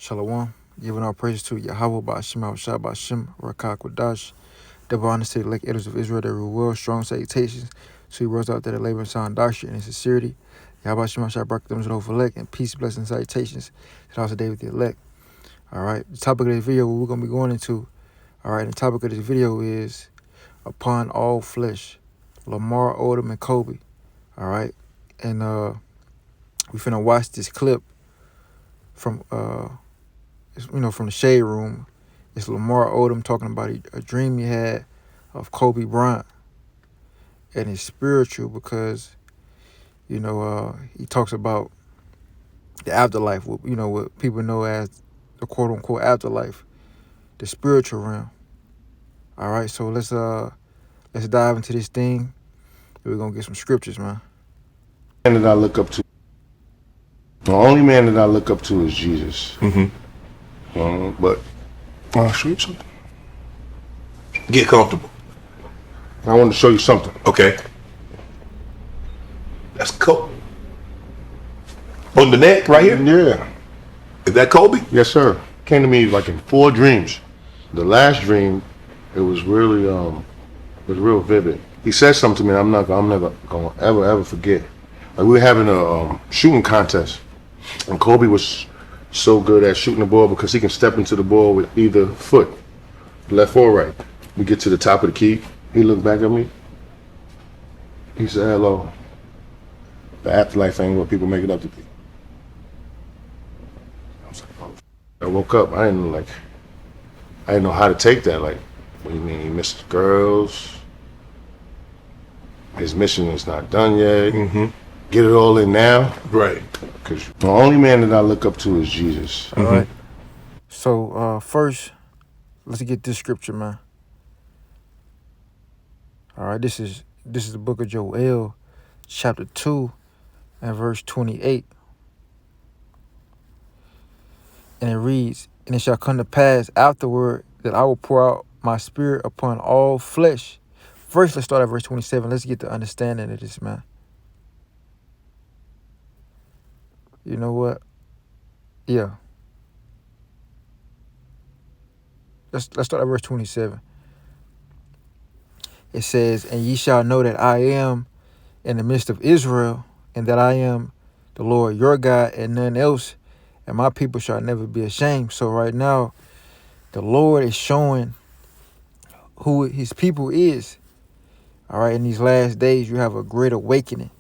Shalom. Giving all praises to Yahweh Ba'ashim Shah Ba'ashim Rakak Wadash. Double honor to the elect elders of Israel that rule well, strong salutations. So he rose out there to labor in sound doctrine and sincerity. Yahweh Shah Shah Barak them to elect and peace, blessings, salutations. To also day with the elect. Alright. The topic of this video we're gonna be going into. Alright, the topic of this video is upon all flesh. Lamar Odom and Kobe. Alright. And we finna watch this clip from from the Shade Room. It's Lamar Odom talking about a dream he had of Kobe Bryant, and it's spiritual because he talks about the afterlife, what people know as the quote unquote afterlife, the spiritual realm. All right, so let's dive into this thing. We're gonna get some scriptures, man. Man that I look up to, the only man that I look up to is Jesus. But I'll show you something. Get comfortable. I want to show you something. Okay. That's Kobe. On the neck, right here? Yeah. Is that Kobe? Yes, sir. Came to me like in 4 dreams. The last dream, it was really, real vivid. He said something to me I'm never gonna ever forget. Like, we were having a shooting contest, and Kobe was so good at shooting the ball because he can step into the ball with either foot, left or right. We get to the top of the key. He looked back at me. He said, "Hello. The afterlife ain't what people make it up to be." I was like, oh. I woke up. I didn't know how to take that. Like, what do you mean he missed girls? His mission is not done yet. Get it all in now. Right. Because the only man that I look up to is Jesus. All right. So first, let's get this scripture, man. All right, this is the book of Joel, chapter 2, and verse 28. And it reads, "And it shall come to pass afterward that I will pour out my spirit upon all flesh." First, let's start at verse 27. Let's get the understanding of this, man. You know what? Yeah. Let's start at verse 27. It says, "And ye shall know that I am in the midst of Israel, and that I am the Lord your God, and none else, and my people shall never be ashamed." So right now, the Lord is showing who his people is. All right, in these last days, you have a great awakening.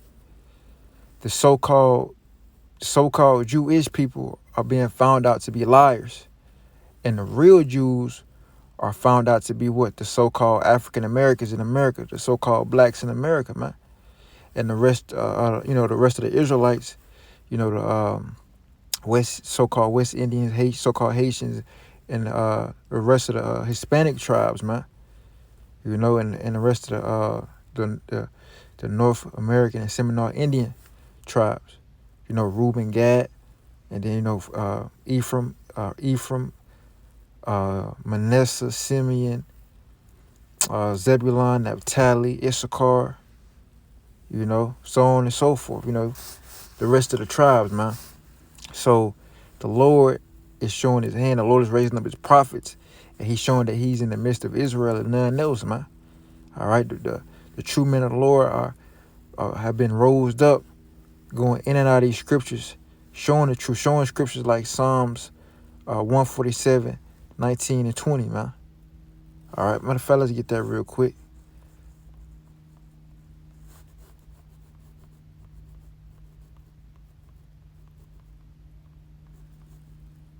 The so-called Jewish people are being found out to be liars, and the real Jews are found out to be what? The so-called African Americans in America, the so-called blacks in America, man. And the rest, the rest of the Israelites, the so-called West Indians, so-called Haitians, and the rest of the Hispanic tribes, man. And the rest of the North American and Seminole Indian tribes. Reuben, Gad, and then Ephraim, Manasseh, Simeon, Zebulun, Naphtali, Issachar, so on and so forth, the rest of the tribes, man. So the Lord is showing his hand. The Lord is raising up his prophets, and he's showing that he's in the midst of Israel and none else, man. All right, the true men of the Lord have been rose up, going in and out of these scriptures, showing the truth, showing scriptures like Psalms 147, 19 and 20, man. All right, matter of fact, let's get that real quick.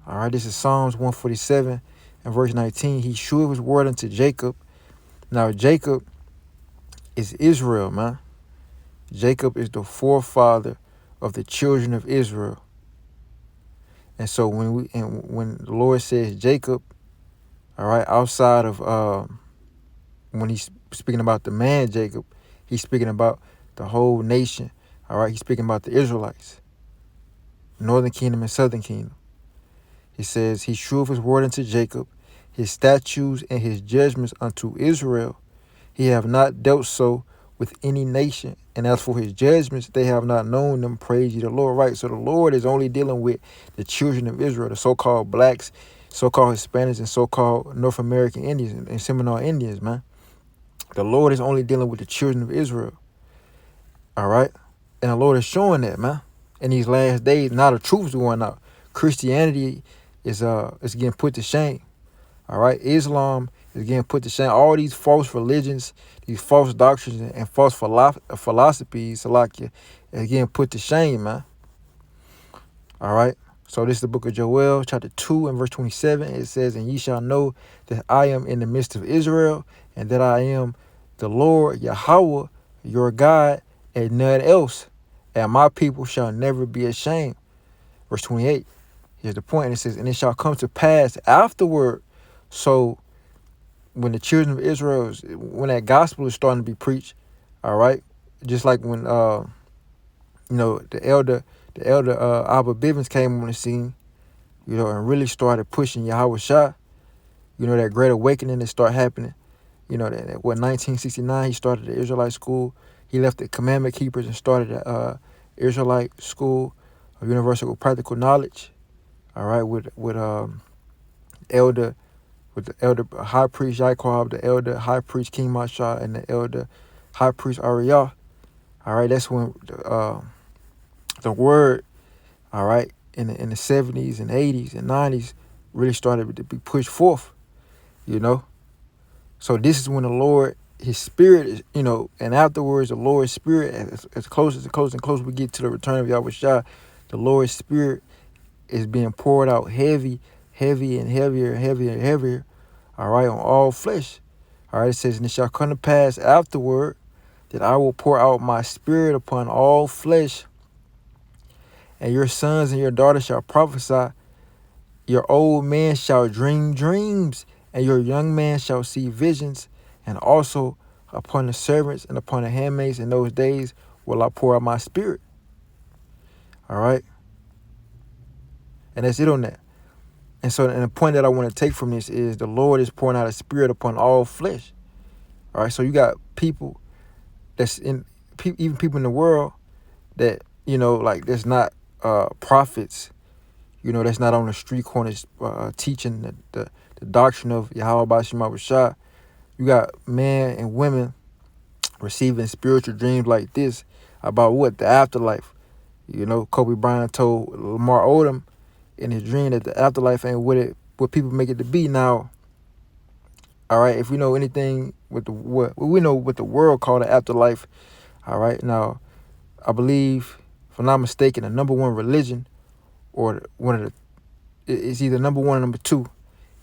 All right, this is Psalms 147 and verse 19. "He shewed his word unto Jacob." Now, Jacob is Israel, man. Jacob is the forefather of the children of Israel. And so when the Lord says Jacob, all right, outside of when he's speaking about the man Jacob, he's speaking about the whole nation. All right, he's speaking about the Israelites, northern kingdom and southern kingdom. He says, "He shewed his word unto Jacob, his statutes and his judgments unto Israel. He have not dealt so with any nation. And as for his judgments, they have not known them. Praise ye the Lord. Right. So the Lord is only dealing with the children of Israel, the so-called blacks, so-called Hispanics, and so-called North American Indians and Seminole Indians, man. The Lord is only dealing with the children of Israel. All right. And the Lord is showing that, man. In these last days, now the truth is going out. Christianity is getting put to shame. All right. Islam is getting put to shame. All these false religions, these false doctrines and false philosophies, Salakia, is getting put to shame, man. All right. So this is the book of Joel, chapter 2 and verse 27. It says, and ye shall know that I am in the midst of Israel, and that I am the Lord Yahweh, your God, and none else. And my people shall never be ashamed. Verse 28. Here's the point. And it says, and it shall come to pass afterward. So when the children of Israel, when that gospel is starting to be preached, all right, just like when the elder Abba Bivens came on the scene, and really started pushing Yahweh Shah, that great awakening that started happening. That 1969 he started the Israelite school. He left the commandment keepers and started the Israelite school of universal practical knowledge. All right, with elder high priest Yaakov, the elder high priest King Mashah, and the elder high priest Ariah. All right, that's when the word, all right, in the 70s and 80s and 90s really started to be pushed forth. So this is when the Lord, his spirit is, and afterwards the Lord's spirit, as close we get to the return of Yahweh Shah, the Lord's spirit is being poured out heavy and heavier, all right, on all flesh. All right, it says, and it shall come to pass afterward that I will pour out my spirit upon all flesh, and your sons and your daughters shall prophesy. Your old man shall dream dreams, and your young man shall see visions. And also upon the servants and upon the handmaids in those days will I pour out my spirit. All right? And that's it on that. And so, and the point that I want to take from this is the Lord is pouring out a spirit upon all flesh. All right? So you got people even people in the world that, that's not prophets, that's not on the street corners teaching the doctrine of Yahweh Bashim Rashad. You got men and women receiving spiritual dreams like this about what? The afterlife. Kobe Bryant told Lamar Odom in his dream that the afterlife ain't what people make it to be now. All right, if we know anything with we know what the world call the afterlife. All right, now I believe, if I'm not mistaken, the number one religion, or it's either number one or number two,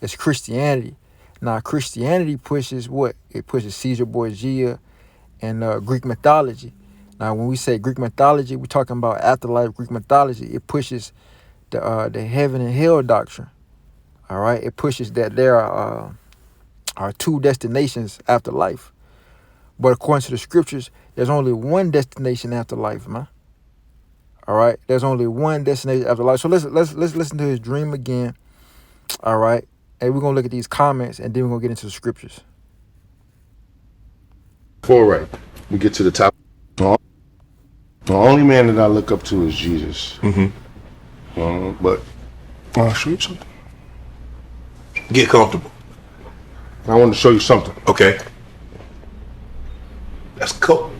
is Christianity. Now Christianity pushes what? It pushes Caesar Borgia and Greek mythology. Now when we say Greek mythology, we're talking about afterlife Greek mythology. It pushes the heaven and hell doctrine. All right, it pushes that there are two destinations after life. But according to the scriptures, there's only one destination after life, man. All right, there's only one destination after life. So let's listen to his dream again. All right, and we're gonna look at these comments, and then we're gonna get into the scriptures. All right, we get to the top. The only man that I look up to is Jesus. But I'll show you something. Get comfortable. I want to show you something. Okay. That's Kobe.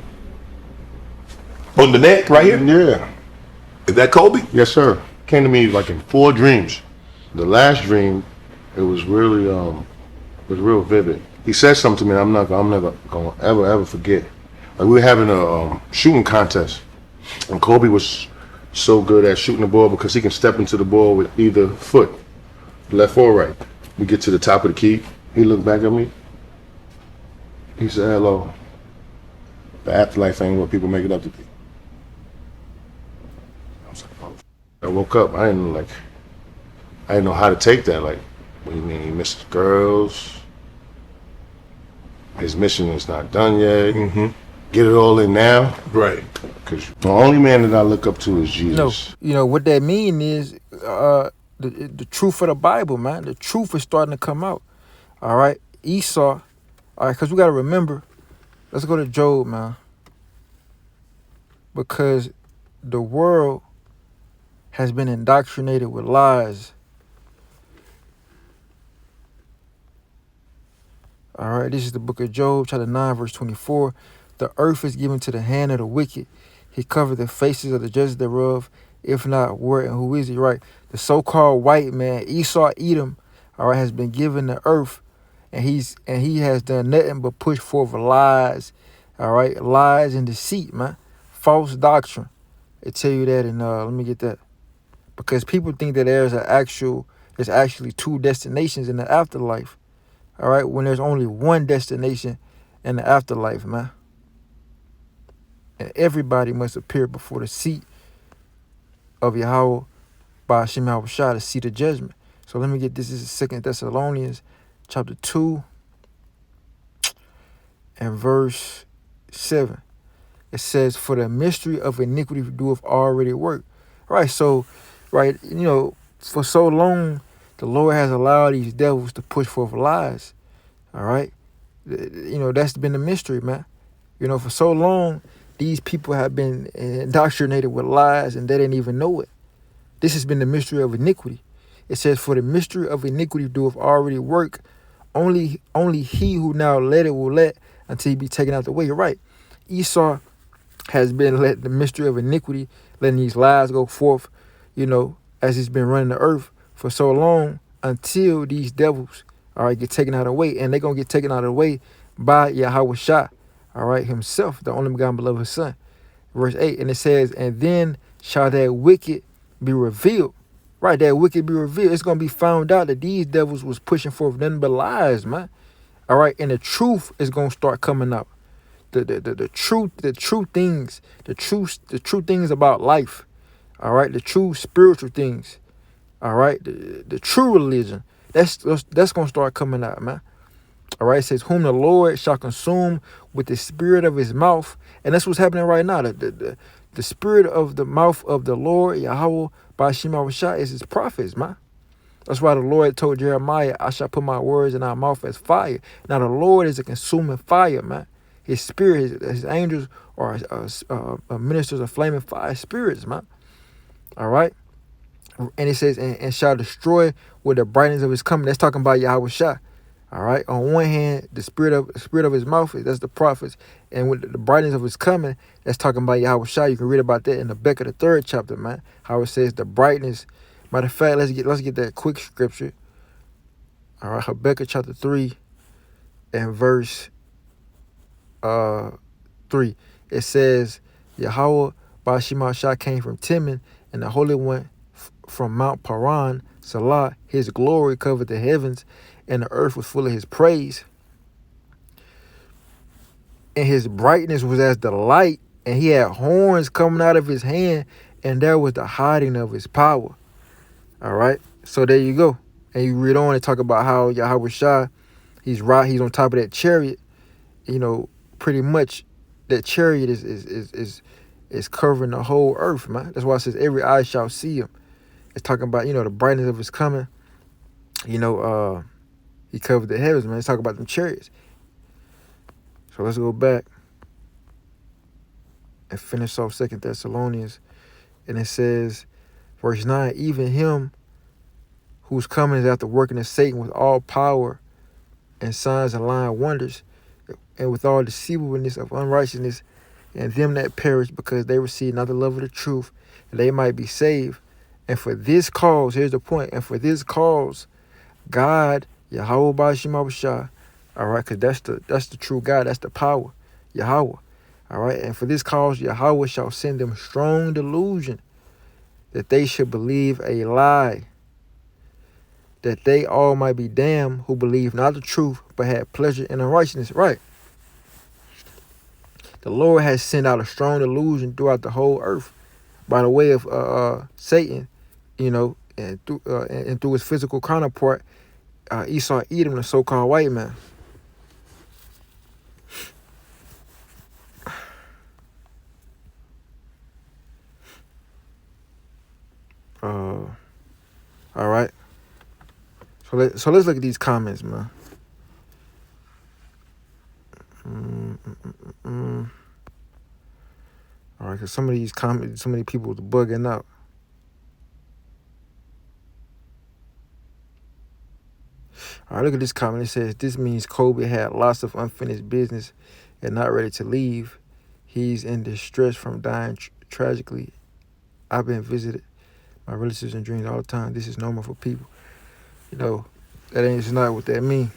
On the neck right here? Yeah. Is that Kobe? Yes, sir. Came to me like in 4 dreams. The last dream, it was really real vivid. He said something to me I'm never gonna ever forget. Like, we were having a shooting contest, and Kobe was so good at shooting the ball because he can step into the ball with either foot, left or right. We get to the top of the key. He looked back at me. He said, hello. The afterlife ain't what people make it up to be. I was like, oh. I woke up. I didn't know how to take that. Like, what do you mean he misses girls? His mission is not done yet. Get it all in now. Right. Because the only man that I look up to is Jesus. No, what that mean is the truth of the Bible, man. The truth is starting to come out. All right, Esau. All right, because we got to remember. Let's go to Job, man. because the world has been indoctrinated with lies. All right, this is the book of Job, chapter 9, verse 24. The earth is given to the hand of the wicked. He covered the faces of the judges thereof. If not, where and who is he? Right. The so-called white man, Esau Edom, all right, has been given the earth, and he has done nothing but push forth lies. All right, lies and deceit, man. False doctrine. They tell you that, and let me get that. Because people think that there's actually two destinations in the afterlife. All right, when there's only one destination in the afterlife, man. And everybody must appear before the seat of Yahweh by Hashem Yahushua, the seat of judgment. So let me get this. This is 2 Thessalonians chapter 2 and verse 7. It says, for the mystery of iniquity doeth already work. Right, so, right, for so long, the Lord has allowed these devils to push forth lies. All right. That's been the mystery, man. For so long, these people have been indoctrinated with lies and they didn't even know it. This has been the mystery of iniquity. It says, for the mystery of iniquity doeth already work. Only he who now let it will let until he be taken out the way. You're right. Esau has been let the mystery of iniquity, letting these lies go forth, as he's been running the earth for so long until these devils, all right, get taken out of the way. And they're going to get taken out of the way by Yahweh Shah, all right, himself, the only begotten beloved son. Verse 8, and it says, and then shall that wicked be revealed. Right, that wicked be revealed. It's going to be found out that these devils was pushing forth nothing but lies, man. All right, and the truth is going to start coming out. The true things about life. All right, the true spiritual things. All right, the true religion. That's going to start coming out, man. All right, it says, whom the Lord shall consume with the spirit of his mouth. And that's what's happening right now. The spirit of the mouth of the Lord, Yahweh, by Shema Rashah, is his prophets, man. That's why the Lord told Jeremiah, I shall put my words in our mouth as fire. Now, the Lord is a consuming fire, man. His spirit, his angels are ministers of flaming fire spirits, man. All right. And it says, and shall destroy with the brightness of his coming. That's talking about Yahweh Shah. All right. On one hand, the spirit of his mouth, that's the prophets. And with the brightness of his coming, that's talking about Yahweh Shah. You can read about that in the back of the 3rd chapter, man. How it says the brightness. Matter of fact, let's get that quick scripture. All right. Habakkuk chapter 3 and verse 3. It says, Yahweh by Shema Shah came from Timon, and the Holy One from Mount Paran, Salah. His glory covered the heavens, and the earth was full of his praise. And his brightness was as the light, and he had horns coming out of his hand, and there was the hiding of his power. All right, so there you go. And you read on and talk about how Yahweh Shah, he's on top of that chariot. Pretty much that chariot is covering the whole earth, man. That's why it says every eye shall see him. It's talking about, the brightness of his coming. He covered the heavens, man. It's talking about them chariots. So let's go back and finish off 2 Thessalonians. And it says, verse 9, even him whose coming is after working in Satan with all power and signs and lying wonders, and with all deceivableness of unrighteousness, and them that perish because they receive not the love of the truth, and they might be saved. And for this cause, here's the point, and for this cause, God, Yahweh by Shema Shah, all right, because that's the true God, that's the power, Yahweh. All right, and for this cause, Yahweh shall send them strong delusion, that they should believe a lie, that they all might be damned who believe not the truth, but had pleasure in unrighteousness. Right. The Lord has sent out a strong delusion throughout the whole earth by the way of Satan, and through his physical counterpart, Esau Edom, the so-called white man. All right. So let's look at these comments, man. All right, because some of these comments, so many people was bugging out. All right, look at this comment. It says, this means Kobe had lots of unfinished business and not ready to leave. He's in distress from dying tragically. I've been visited my relatives in dreams all the time. This is normal for people. You know, that ain't just not what that mean.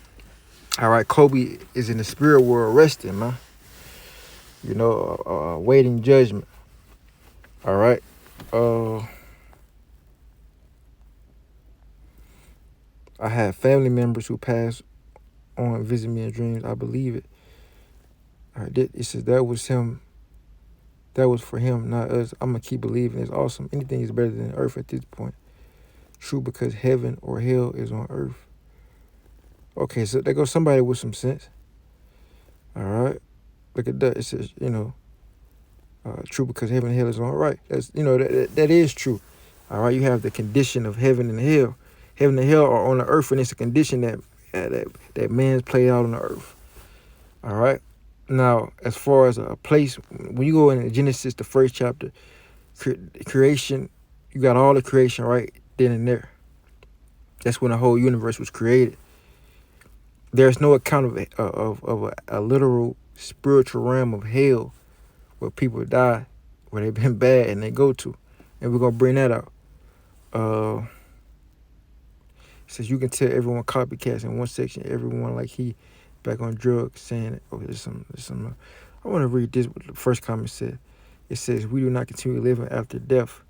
All right, Kobe is in the spirit world resting, man. You know, waiting judgment. All right. I had family members who passed on and visit me in dreams. I believe it. All right, it says that was him. That was for him, not us. I'm gonna keep believing. It's awesome. Anything is better than earth at this point. True, because heaven or hell is on earth. Okay, so there goes somebody with some sense. All right, look at that. It says, you know, true because heaven and hell is on right. That's, you know, that is true. All right, you have the condition of heaven and hell. Heaven and hell are on the earth, and it's a condition that man's played out on the earth. All right. Now, as far as a place, when you go in Genesis, the first chapter, creation, you got all the creation right then and there. That's when the whole universe was created. There's no account of a literal spiritual realm of hell where people die, where they've been bad and they go to. And we're going to bring that out. It says you can tell everyone copycats in one section, everyone like he back on drugs, saying, oh, there's some. I want to read this, what the first comment said. It says, we do not continue living after death.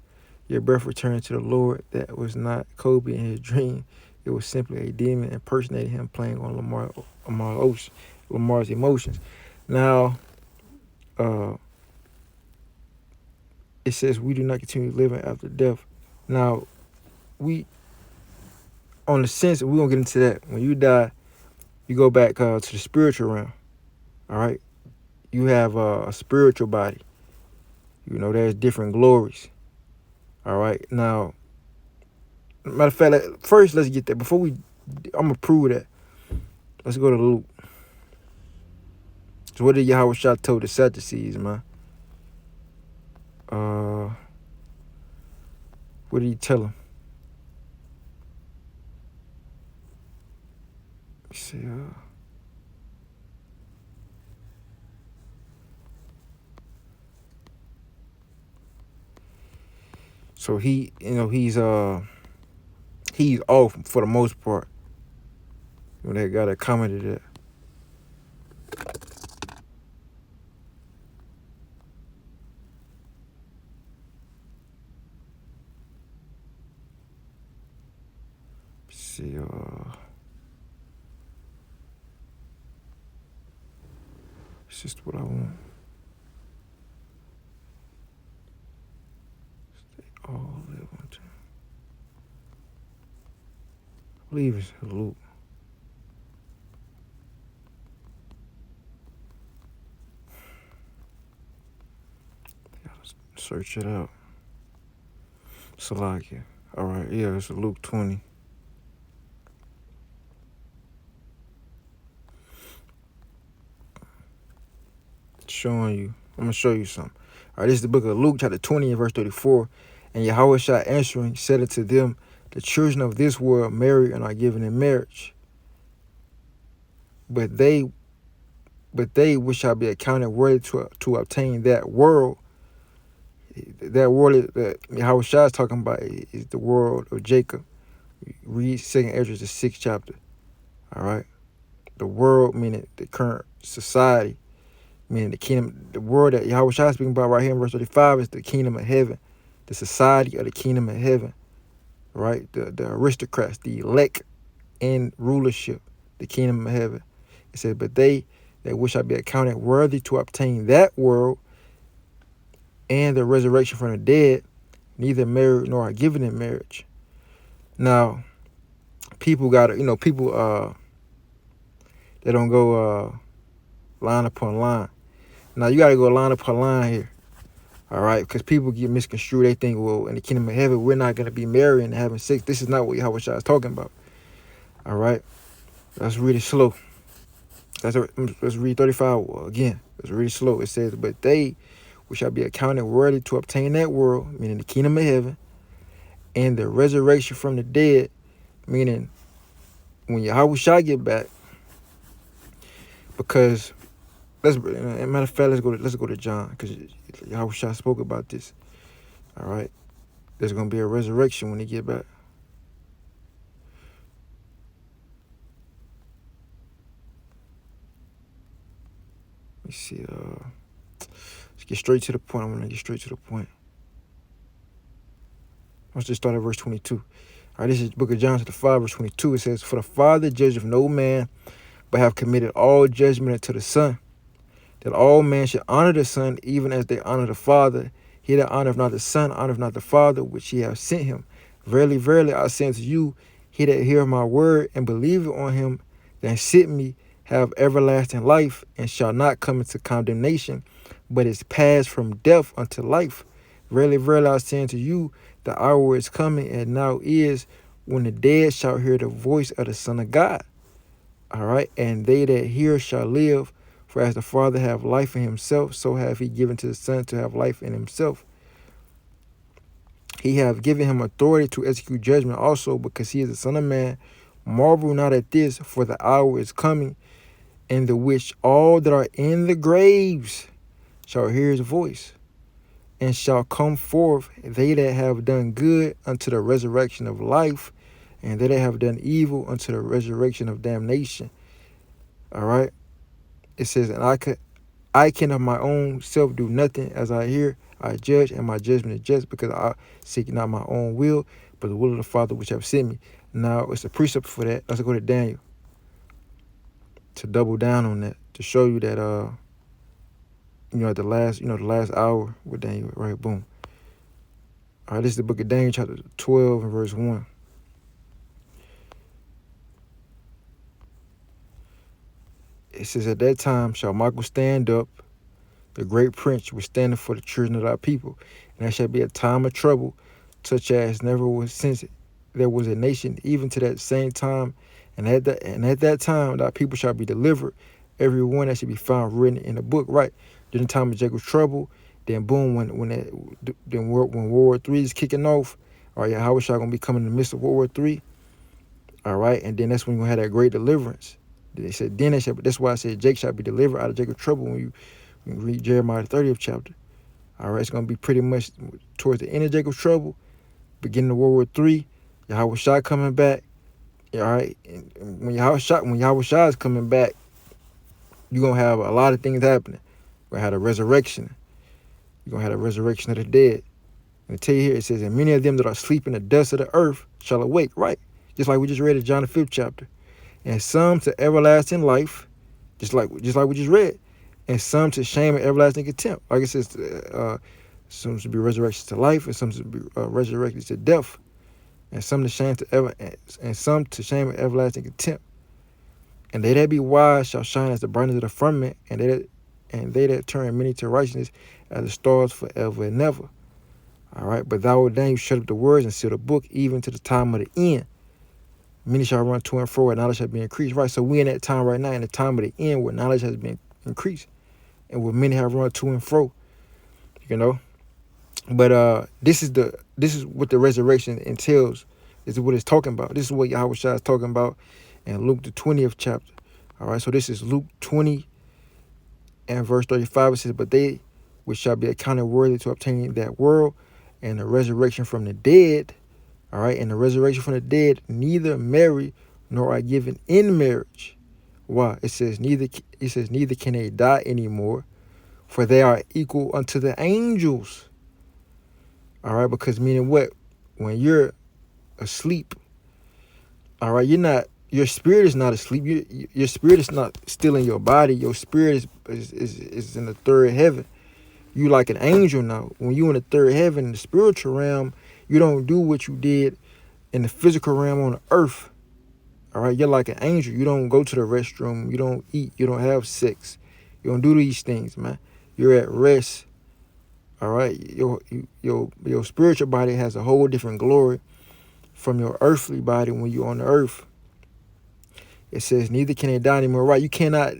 Your breath returned to the Lord. That was not Kobe in his dream. It was simply a demon impersonating him, playing on Lamar's emotions. Now, it says we do not continue living after death. Now, on the sense, we're going to get into that. When you die, you go back to the spiritual realm. All right? You have a spiritual body. You know, there's different glories. All right? Now, matter of fact, first, let's get that. I'm going to prove that. Let's go to Luke. So what did Yahweh Shah told the Sadducees, man? What did he tell them? Let's see, so he, you know, he's off for the most part. You know, that guy that commented that. Let's see, it's just what I want. All live on time. I believe it's Luke. Search it out. Salakia. All right, yeah, it's Luke 20. Showing you. I'm going to show you something. All right, this is the book of Luke, chapter 20 and verse 34. And Yahweh Shah answering said unto them, the children of this world marry and are given in marriage. But they which shall be accounted worthy to obtain that world. That world that Yahweh Shah is talking about is the world of Jacob. Read 2nd Ezra, the 6th chapter. All right. The world, meaning the current society, meaning the kingdom, the world that Yahweh Shah is speaking about right here in verse 35 is the kingdom of heaven, the society of the kingdom of heaven, right? The aristocrats, the elect in rulership, the kingdom of heaven. It says, but they that which shall be accounted worthy to obtain that world and the resurrection from the dead, neither marry nor are given in marriage. Now, people got, you know, people they don't go line upon line. Now, you got to go line upon line here, all right? Because people get misconstrued. They think, well, in the kingdom of heaven, we're not going to be marrying and having sex. This is not what Yahweh Shah is talking about, all right? Let's read it slow. Let's read 35 again. It's really slow. It says, but they we shall be accounted worthy to obtain that world, meaning the kingdom of heaven, and the resurrection from the dead, meaning when Yahweh shall get back. Because as a matter of fact, let's go to John, because Yahweh shall spoke about this. All right, there's gonna be a resurrection when he get back. Let me see. Let's get straight to the point. I'm gonna get straight to the point. Let's just start at verse 22. All right, this is the book of John, chapter 5, verse 22. It says, "For the Father judgeth no man, but have committed all judgment unto the Son, that all men should honor the Son, even as they honor the Father. He that honoreth not the Son, honoreth not the Father, which he hath sent him. Verily, verily, I say unto you, he that heareth my word and believeth on him that sent me, have everlasting life, and shall not come into condemnation, but is passed from death unto life. Verily, verily, I say unto you, the hour is coming, and now is, when the dead shall hear the voice of the Son of God. All right, and they that hear shall live. For as the Father hath life in himself, so hath he given to the Son to have life in himself. He hath given him authority to execute judgment also, because he is the Son of Man. Marvel not at this, for the hour is coming, in the which all that are in the graves shall hear his voice, and shall come forth, they that have done good unto the resurrection of life, and they that have done evil unto the resurrection of damnation." All right. It says, "And I can of my own self do nothing. As I hear, I judge, and my judgment is just, because I seek not my own will, but the will of the Father which hath sent me." Now, it's a precept for that. Let's go to Daniel to double down on that, to show you that at the last hour with Daniel, right? Boom. All right, this is the book of Daniel, chapter 12 and verse 1. It says, "At that time shall Michael stand up, the great prince, which standeth for the children of thy people. And there shall be a time of trouble, such as never was since there was a nation, even to that same time. And at that time thy people shall be delivered, every one that shall be found written in the book." Right. During the time of Jacob's trouble, then boom, when World War III is kicking off, all right, Yahweh shall gonna be coming in the midst of World War III. All right, and then that's when you're gonna have that great deliverance. They said, then they shall, that's why I said Jake shall be delivered out of Jacob's trouble when you read Jeremiah the 30th chapter. All right, it's going to be pretty much towards the end of Jacob's trouble, beginning of World War III, Yahweh Shah coming back. All right, and when Yahweh Shah is coming back, you're going to have a lot of things happening. You're going to have a resurrection. You're going to have a resurrection of the dead. And I tell you here, it says, "And many of them that are asleep in the dust of the earth shall awake." Right, just like we just read in John the 5th chapter. "And some to everlasting life," just like we just read, "and some to shame and everlasting contempt." Like it says, some to be resurrected to life, and some to be resurrected to death, and some to shame and some to shame and everlasting contempt. "And they that be wise shall shine as the brightness of the firmament, and they that turn many to righteousness as the stars forever and ever." All right, "But thou, O Daniel, shut up the words and seal the book, even to the time of the end. Many shall run to and fro, and knowledge shall be increased." Right, so we in that time right now, in the time of the end, where knowledge has been increased, and where many have run to and fro. But this is what the resurrection entails. This is what it's talking about. This is what Yahweh Shah is talking about in Luke the 20th chapter. All right, so this is Luke 20 and verse 35. It says, "But they which shall be accounted worthy to obtain that world, and the resurrection from the dead." All right, "And the resurrection from the dead neither marry nor are given in marriage." Why? It says neither can they die anymore, for they are equal unto the angels. All right, because meaning what? When you're asleep, all right, your spirit is not asleep. Your spirit is not still in your body. Your spirit is in the third heaven. You like an angel now. When you in the third heaven, in the spiritual realm, you don't do what you did in the physical realm on the earth. All right, you're like an angel. You don't go to the restroom. You don't eat. You don't have sex. You don't do these things, man. You're at rest. All right, your spiritual body has a whole different glory from your earthly body when you're on the earth. It says neither can they die anymore. Right, you cannot,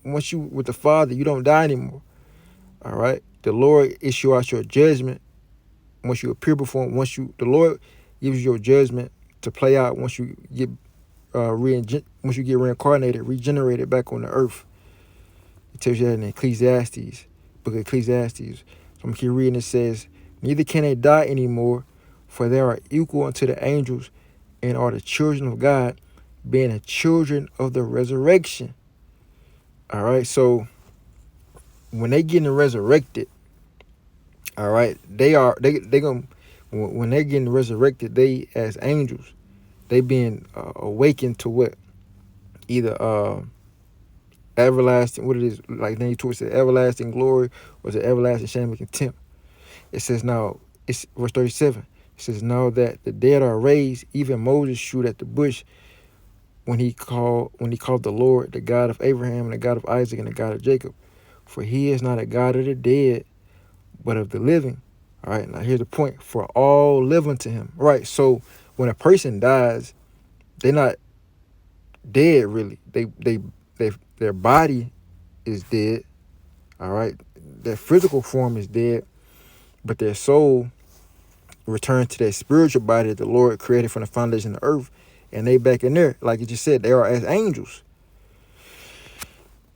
once you with the Father, you don't die anymore. All right, the Lord issue out your judgment once you appear before him. The Lord gives you your judgment to play out once you get once you get reincarnated, regenerated back on the earth. It tells you that in Ecclesiastes, book of Ecclesiastes. So I'm keep reading. It says, neither can they die anymore, for they are equal unto the angels and are the children of God, being the children of the resurrection. All right, so when they getting resurrected, all right, they gonna, when they're getting resurrected, they as angels, they being awakened to what? Either everlasting, what it is, like then towards the everlasting glory or the everlasting shame and contempt. It says now, it's verse 37. It says, now that the dead are raised, even Moses shewed at the bush when he called the Lord the God of Abraham and the God of Isaac and the God of Jacob. For he is not a God of the dead, but of the living. All right, now here's the point. For all live unto him. Right, so when a person dies, they're not dead really. Their body is dead. All right, their physical form is dead, but their soul returns to their spiritual body that the Lord created from the foundation of the earth, and they back in there. Like you just said, they are as angels.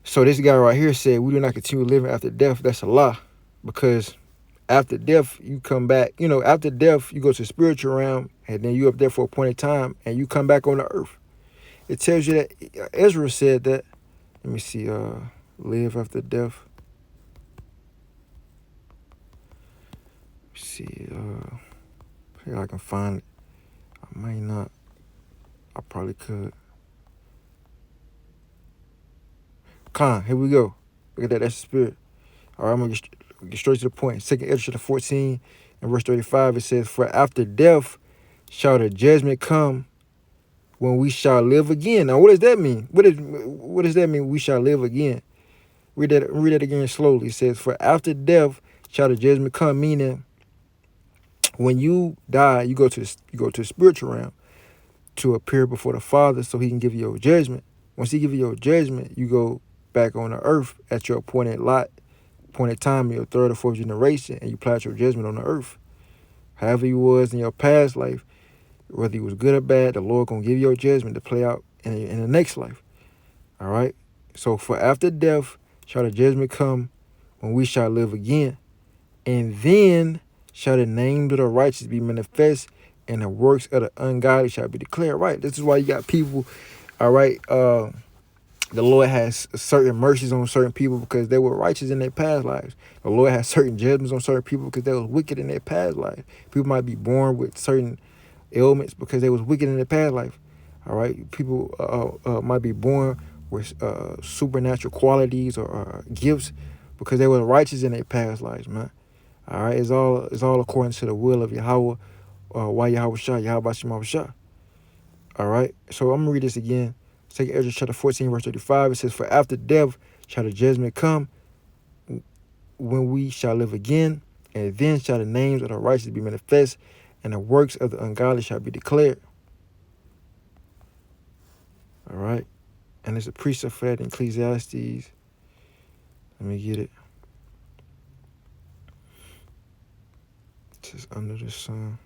So this guy right here said, we do not continue living after death. That's a lie, because after death, you come back. After death, you go to the spiritual realm, and then you up there for a point in time, and you come back on the earth. It tells you that Ezra said that. Let me see. Live after death. Let's see. See if I can find it. I might not. I probably could. Here we go. Look at that. That's the spirit. All right, I'm going to get straight to the point. 2nd Ezra 14 and verse 35, it says, for after death shall the judgment come, when we shall live again. Now, what does that mean? What does that mean, we shall live again? Read that again slowly. It says, for after death shall the judgment come, meaning when you die, you go to the spiritual realm to appear before the Father so he can give you your judgment. Once he give you your judgment, you go back on the earth at your appointed time, your third or fourth generation, and you apply your judgment on the earth. However you was in your past life, whether you was good or bad, the Lord gonna give you your judgment to play out in the next life. All right? So for after death shall the judgment come, when we shall live again. And then shall the names of the righteous be manifest, and the works of the ungodly shall be declared. Right? This is why you got people, all right, the Lord has certain mercies on certain people because they were righteous in their past lives. The Lord has certain judgments on certain people because they were wicked in their past life. People might be born with certain ailments because they was wicked in their past life. All right, people might be born with supernatural qualities or gifts because they were righteous in their past lives, man. All right, it's all according to the will of Yahweh, why Yahweh Shah, Yahweh Shema Shah. All right, so I'm gonna read this again. 2 Ezra chapter 14, verse 35. It says, for after death shall the judgment come, when we shall live again, and then shall the names of the righteous be manifest, and the works of the ungodly shall be declared. All right, and there's a precept for that in Ecclesiastes. Let me get it. It says, under the sun.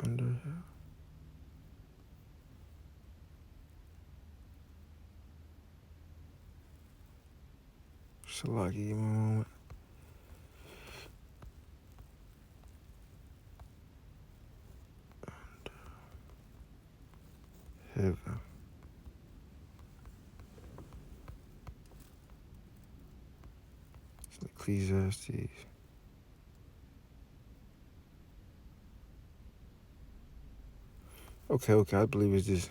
Under Salaki, give me a moment. Heaven. It's Ecclesiastes. Okay, I believe it's this.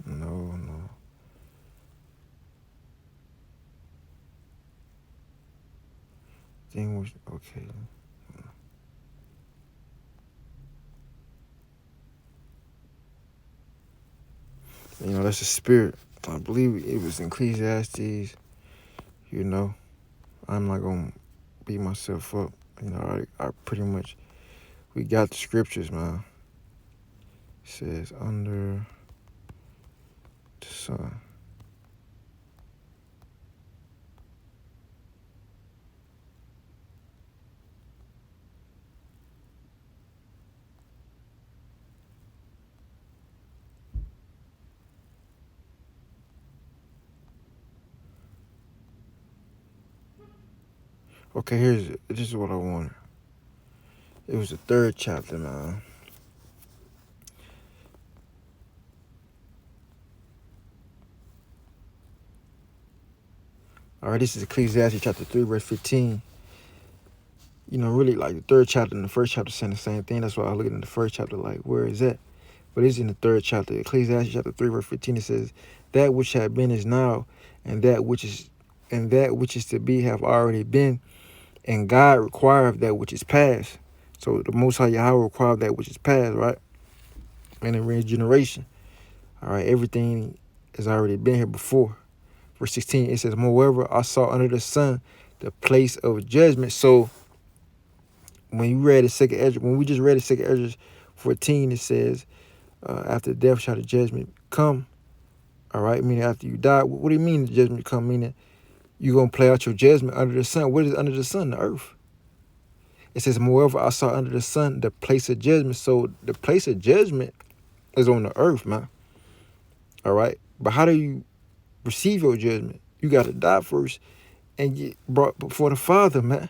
No. Thing was okay. That's the spirit. I believe it was in Ecclesiastes. I'm not gonna beat myself up. I pretty much We got the scriptures, man. It says under the sun. Okay, this is what I wanted. It was the 3rd chapter, man. All right, this is Ecclesiastes chapter 3, verse 15. You know, really, like the 3rd chapter and the 1st chapter saying the same thing. That's why I look at the 1st chapter like, where is that? But it's in the 3rd chapter. Ecclesiastes chapter 3, verse 15. It says, "That which had been is now, and that which is to be have already been, and God requireth that which is past." So the Most High Yahweh requireth that which is past, right? And in regeneration. All right, everything has already been here before. Verse 16, it says, "Moreover, I saw under the sun the place of judgment." So when you read the second Ezra, when we just read the second Ezra 14, it says, after death shall the judgment come. All right, meaning after you die. What do you mean the judgment come? Meaning you're going to play out your judgment under the sun. What is under the sun? The earth. It says, "Moreover, I saw under the sun the place of judgment." So the place of judgment is on the earth, man. All right. But how do you receive your judgment? You got to die first and get brought before the Father, man.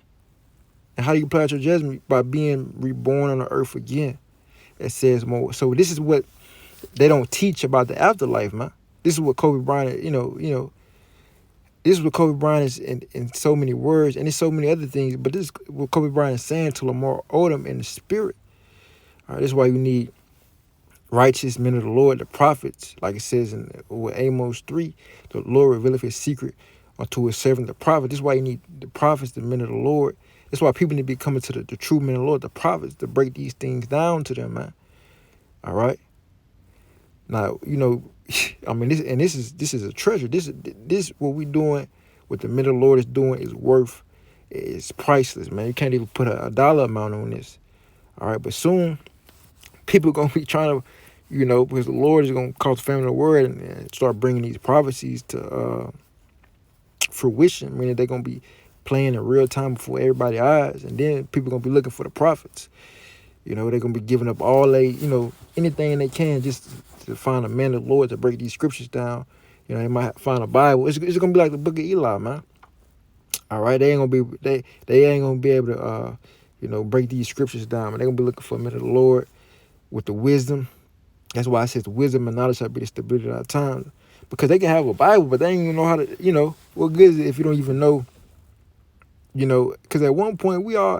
And how do you play out your judgment? By being reborn on the earth again. It says more. So this is what they don't teach about the afterlife, man. This is what Kobe Bryant, this is what Kobe Bryant is in so many words, and there's so many other things, but this is what Kobe Bryant is saying to Lamar Odom in the spirit. All right, this is why you need righteous men of the Lord, the prophets, like it says in Amos 3, "The Lord revealeth his secret unto his servant, the prophet." This is why you need the prophets, the men of the Lord. That's why people need to be coming to the true men of the Lord, the prophets, to break these things down to them, man. All right. Now, I mean, this is a treasure. This what we doing, what the men of the Lord is doing is priceless, man. You can't even put a dollar amount on this. All right, but soon people gonna be trying to, because the Lord is gonna cause the family of the word and start bringing these prophecies to fruition. Meaning they're gonna be playing in real time before everybody's eyes, and then people gonna be looking for the prophets. They're gonna be giving up all anything they can just to find a man of the Lord to break these scriptures down. They might find a Bible. It's gonna be like the book of Eli, man. All right, they ain't gonna be able to break these scriptures down. They're gonna be looking for a man of the Lord with the wisdom. That's why I said the wisdom and knowledge shall be the stability of our time. Because they can have a Bible, but they ain't even know how to, what good is it if you don't even know, because at one point we all,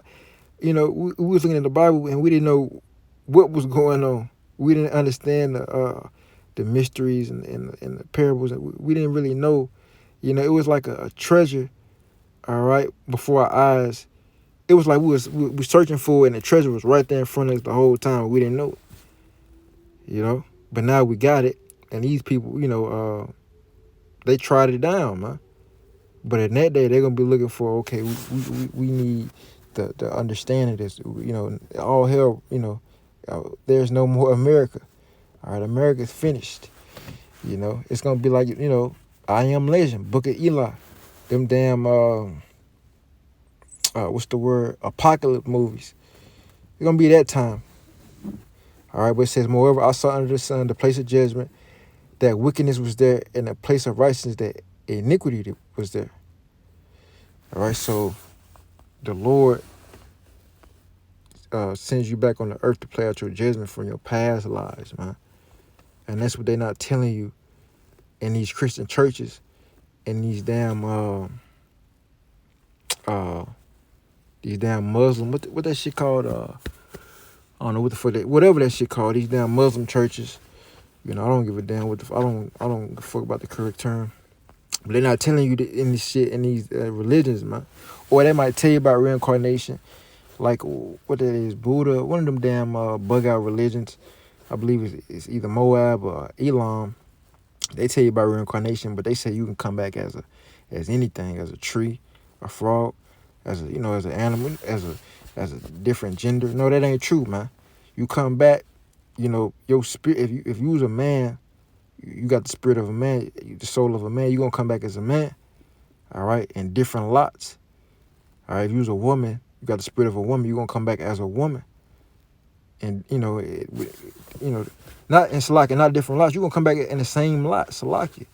we was looking at the Bible and we didn't know what was going on. We didn't understand the mysteries and the parables. We didn't really know. It was like a treasure, all right, before our eyes. It was like we were searching for it, and the treasure was right there in front of us the whole time. We didn't know it, But now we got it, and these people, they tried it down, man. But in that day, they're gonna be looking for, okay, we need the understanding this, all hell, there's no more America. All right, America's finished. It's gonna be like, I Am Legend, Book of Eli, them damn what's the word? Apocalypse movies. It's gonna be that time. All right, but it says, "Moreover, I saw under the sun the place of judgment, that wickedness was there, and the place of righteousness, that iniquity was there." All right, so the Lord sends you back on the earth to play out your judgment from your past lives, man. And that's what they're not telling you in these Christian churches and these damn Muslim, what that shit called? I don't know what the fuck whatever that shit called. These damn Muslim churches. I don't give a damn what I don't give a fuck about the correct term. But they're not telling you in this shit in these religions, man. Or they might tell you about reincarnation, like what that is, Buddha, one of them damn bug out religions. I believe it's either Moab or Elam. They tell you about reincarnation, but they say you can come back as anything, as a tree, a frog, as an animal, as as a different gender. No, that ain't true, man. You come back, you know, your spirit. If you was a man, you got the spirit of a man, the soul of a man. You gonna come back as a man, all right, in different lots. All right, if you was a woman, you got the spirit of a woman. You gonna come back as a woman, and not in Salakia, not different lots. You gonna come back in the same lot, Salakia.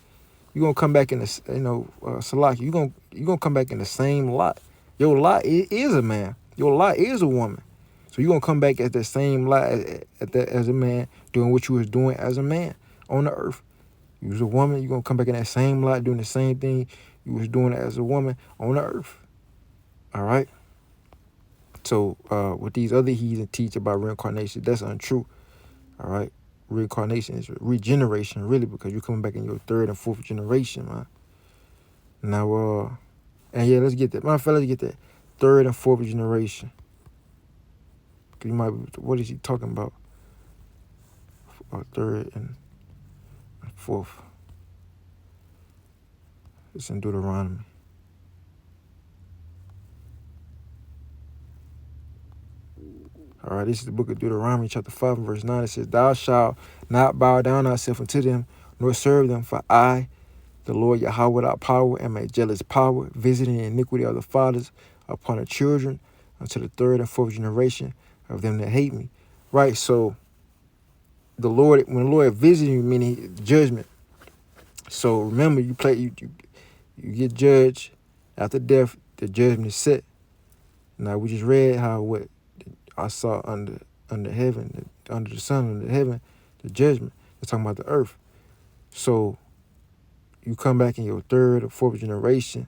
You gonna come back in the Salakia. You gonna come back in the same lot. Your lot is a man. Your lot is a woman. So you gonna come back at the same lot as a man, doing what you was doing as a man on the earth. You was a woman. You gonna come back in that same lot, doing the same thing you was doing as a woman on the earth. All right. So what these other heathen teach about reincarnation, that's untrue. All right. Reincarnation is regeneration, really, because you're coming back in your third and fourth generation, man. Now, and yeah, let's get that. My fellas, get that third and fourth generation. Cause you might be, what is he talking about? Third and fourth. It's in Deuteronomy. All right, this is the book of Deuteronomy, chapter 5, and verse 9. It says, "Thou shalt not bow down thyself unto them, nor serve them, for I, the Lord Yahweh, without power, am a jealous power, visiting the iniquity of the fathers upon the children, unto the third and fourth generation of them that hate me." Right, so the Lord, when the Lord visited you, meaning judgment. So remember, you get judged after death. The judgment is set. Now we just read how what I saw under heaven, under the sun, under heaven, the judgment. They're talking about the earth. So you come back in your third or fourth generation,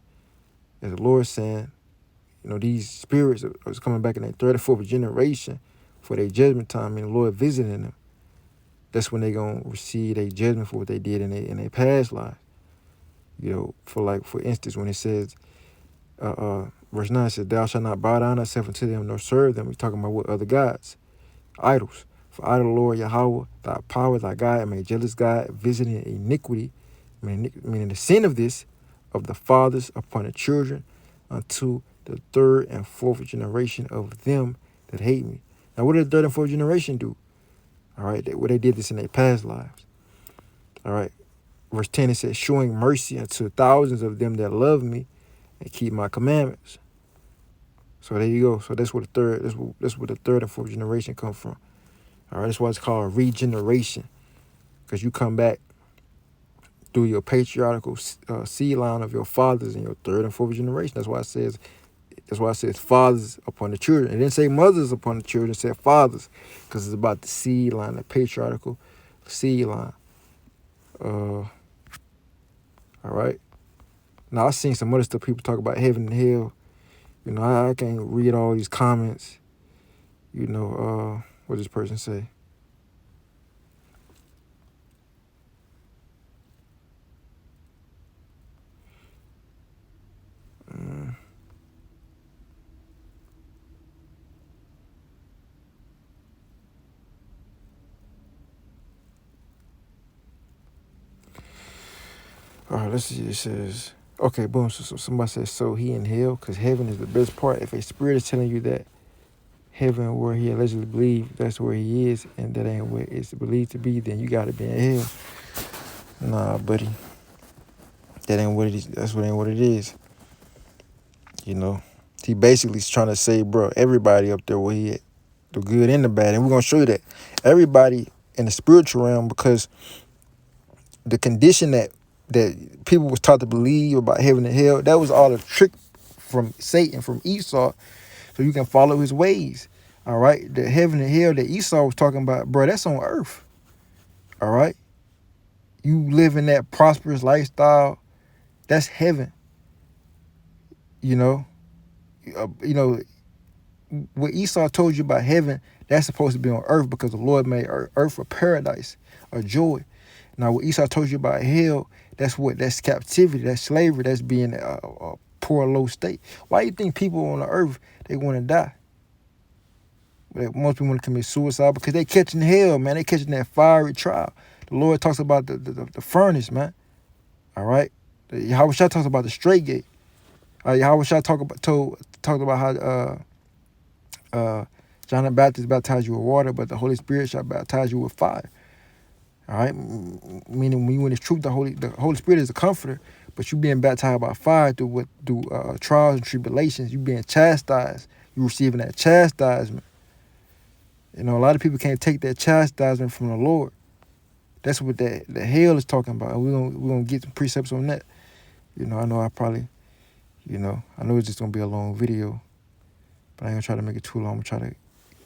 as the Lord saying, you know, these spirits are coming back in their third or fourth generation for their judgment time, and the Lord visiting them. That's when they gonna receive their judgment for what they did in their past lives. You know, for instance, when it says, verse 9 says, "Thou shalt not bow down thyself unto them, nor serve them." We're talking about what other gods, idols. "For I, the Lord Yahweh, thy power, thy God, am a jealous God, visiting iniquity," meaning the sin of the fathers upon the children, unto the third and fourth generation of them that hate me. Now, what did the third and fourth generation do? All right, they did this in their past lives. All right, verse 10, it says, "Showing mercy unto thousands of them that love me and keep my commandments." So there you go. So that's where the third and fourth generation come from. All right, that's why it's called regeneration, because you come back through your patriarchal seed line of your fathers in your third and fourth generation. That's why it says fathers upon the children. It didn't say mothers upon the children. It said fathers, because it's about the seed line, the patriarchal seed line. All right. Now, I've seen some other stuff people talk about heaven and hell. You know, I can't read all these comments. You know, what does this person say? All right, let's see. It says, okay, boom. So somebody says, so he in hell, because heaven is the best part. If a spirit is telling you that heaven, where he allegedly believes, that's where he is, and that ain't where it's believed to be, then you got to be in hell. Nah, buddy. That ain't what it is. That's what ain't what it is. You know, he basically is trying to say, bro, everybody up there where he at, the good and the bad. And we're going to show you that everybody in the spiritual realm, because the condition that people was taught to believe about heaven and hell, that was all a trick from Satan, from Esau, so you can follow his ways. All right, the heaven and hell that Esau was talking about, bro, that's on earth. All right, you live in that prosperous lifestyle, that's heaven. You know, what Esau told you about heaven, that's supposed to be on earth, because the Lord made earth a paradise, a joy. Now, what Esau told you about hell, that's captivity, that's slavery, that's being a poor, low state. Why do you think people on the earth, they want to die? Most people want to commit suicide because they catching hell, man. They catching that fiery trial. The Lord talks about the furnace, man. All right? Yahweh Shah talks about the straight gate. Yahweh Shah talked about John the Baptist baptized you with water, but the Holy Spirit shall baptize you with fire. All right, meaning when it's truth, the Holy Spirit is a comforter, but you being baptized by fire through trials and tribulations. You being chastised. You receiving that chastisement. You know, a lot of people can't take that chastisement from the Lord. That's what the hell is talking about. And we're gonna get some precepts on that. You know, I know I know it's just gonna be a long video, but I ain't gonna try to make it too long. I'm gonna try to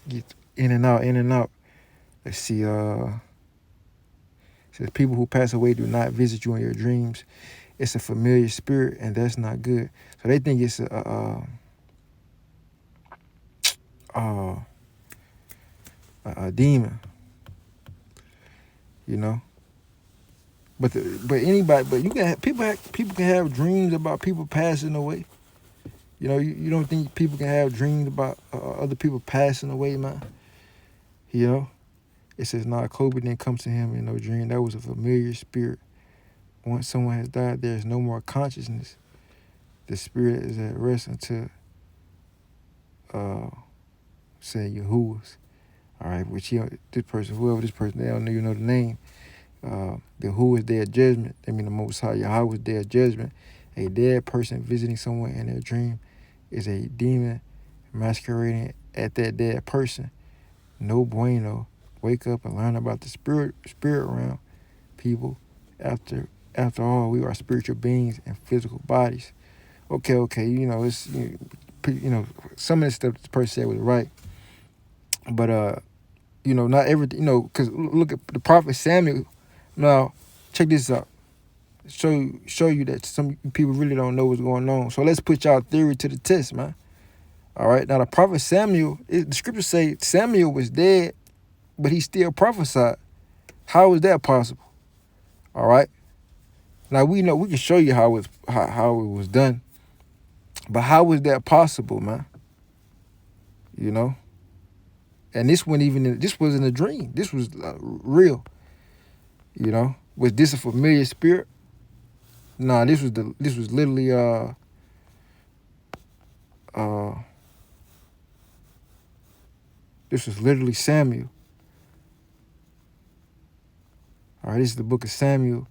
get in and out. Let's see, it says people who pass away do not visit you in your dreams. It's a familiar spirit, and that's not good. So they think it's a demon, you know. But you can have, people can have dreams about people passing away. You know, you don't think people can have dreams about other people passing away, man? You know, it says, nah, Kobe didn't come to him in no dream. That was a familiar spirit. Once someone has died, there is no more consciousness. The spirit is at rest until, say, Yahuwah's. All right, which whoever this person, they don't even know the name. Yahuwah's day of judgment. That means the Most High Yahweh's day of judgment. A dead person visiting someone in their dream is a demon masquerading at that dead person. No bueno. Wake up and learn about the spirit realm, people. After all, we are spiritual beings and physical bodies. Okay. You know, it's some of this stuff this person said was right, but you know, not everything. You know, because look at the prophet Samuel. Now, check this out. Show you that some people really don't know what's going on. So let's put y'all theory to the test, man. All right. Now the prophet Samuel, the scriptures say Samuel was dead, but he still prophesied. How is that possible? All right. Now we know we can show you how it was done, but how is that possible, man? You know. And this wasn't a dream. This was real. You know. Was this a familiar spirit? Nah, this was literally this was literally Samuel. All right, this is the book of Samuel.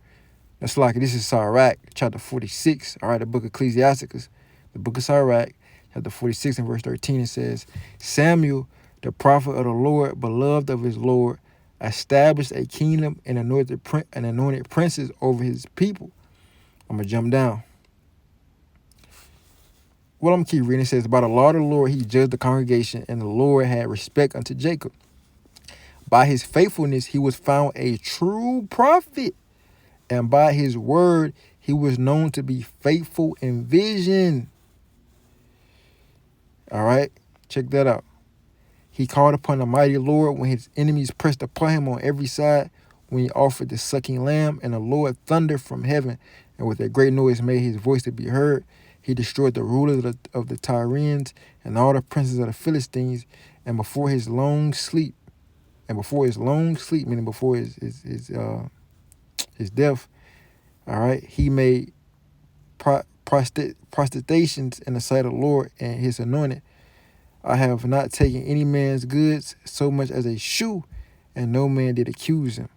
That's like, this is Sirach, chapter 46. All right, the book of Ecclesiasticus, the book of Sirach, chapter 46 and verse 13, it says, Samuel, the prophet of the Lord, beloved of his Lord, established a kingdom and anointed princes over his people. I'm going to jump down. Well, I'm going to keep reading. It says, by the law of the Lord, he judged the congregation, and the Lord had respect unto Jacob. By his faithfulness, he was found a true prophet, and by his word, he was known to be faithful in vision. All right, check that out. He called upon the mighty Lord when his enemies pressed upon him on every side, when he offered the sucking lamb, and the Lord thundered from heaven, and with a great noise made his voice to be heard. He destroyed the rulers of the Tyrians and all the princes of the Philistines, and before his long sleep, meaning before his death, all right, he made prostrations in the sight of the Lord and his anointed. I have not taken any man's goods so much as a shoe, and no man did accuse him.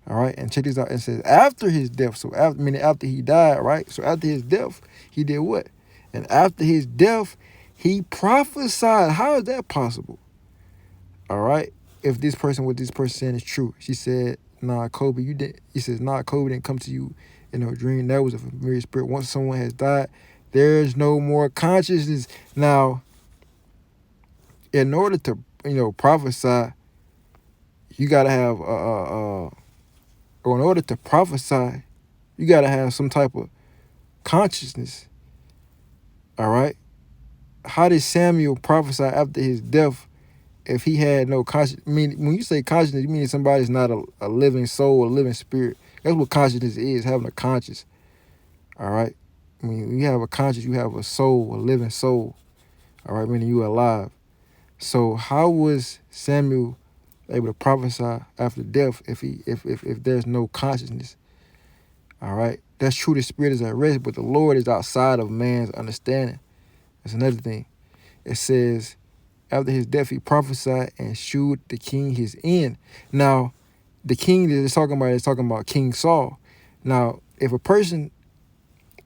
All right, and check this out. It says after his death, so after he died, right? So after his death, he did what? And after his death, he prophesied. How is that possible? All right, if what this person saying is true. She said, nah, Kobe, you didn't. He says, nah, Kobe didn't come to you in a dream. That was a familiar spirit. Once someone has died, there's no more consciousness. Now, in order to, prophesy, you got to have, or in order to prophesy, you got to have some type of consciousness. All right? How did Samuel prophesy after his death if he had no consciousness? I mean, when you say consciousness, you mean somebody's not a living soul, a living spirit. That's what consciousness is, having a conscience. All right? I mean, when you have a conscience, you have a soul, a living soul. All right? Meaning you are alive. So how was Samuel able to prophesy after death if there's no consciousness? All right? That's true, the spirit is at rest, but the Lord is outside of man's understanding. That's another thing. It says, after his death, he prophesied and shewed the king his end. Now, the king that it's talking about is talking about King Saul. Now, if a person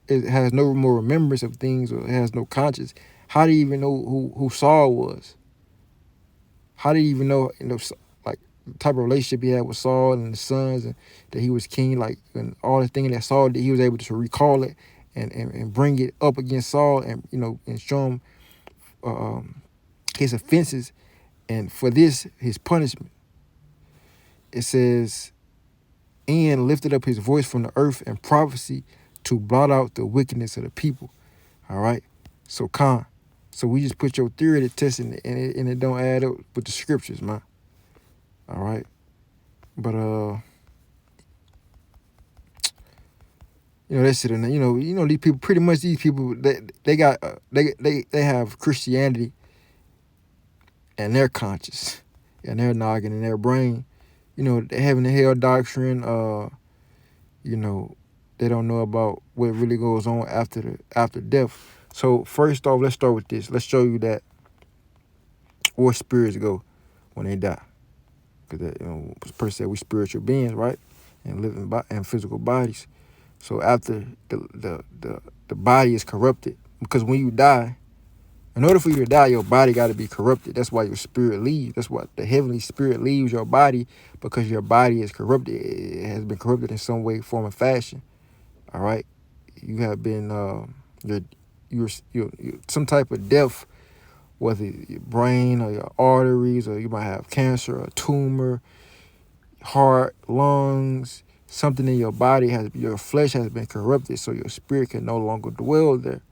has no more remembrance of things or has no conscience, how do you even know who Saul was? How do you even know, like, the type of relationship he had with Saul and the sons, and that he was king, like, and all the things that Saul did, he was able to recall it and bring it up against Saul, and and show him his offenses, and for this his punishment. It says, and lifted up his voice from the earth and prophecy to blot out the wickedness of the people. All right. So so we just put your theory to test, and it don't add up with the scriptures, man. All right. But that's it. And these people, pretty much these people, they got they have Christianity and their conscience and their noggin and their brain. They having the hell doctrine. They don't know about what really goes on after death. So first off, let's start with this. Let's show you that where spirits go when they die. Because the person said we spiritual beings, right? And living in physical bodies. So after the body is corrupted, because when you die, in order for you to die, your body got to be corrupted. That's why your spirit leaves. That's why the heavenly spirit leaves your body, because your body is corrupted. It has been corrupted in some way, form, or fashion. All right, you have been you're some type of death, whether your brain or your arteries, or you might have cancer, or a tumor, heart, lungs, something in your body your flesh has been corrupted, so your spirit can no longer dwell there.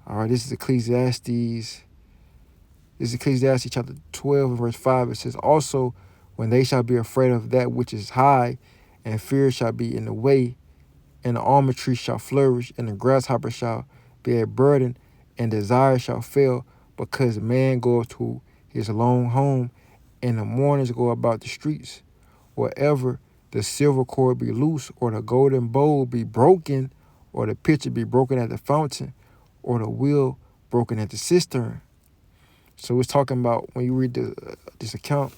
All right, this is Ecclesiastes. This is Ecclesiastes chapter 12 and verse 5. It says, also, when they shall be afraid of that which is high, and fear shall be in the way, and the almond tree shall flourish, and the grasshopper shall be a burden, and desire shall fail, because man goes to his lone home, and the mourners go about the streets. Wherever the silver cord be loose, or the golden bowl be broken, or the pitcher be broken at the fountain, or the wheel broken at the cistern. So it's talking about, when you read this account,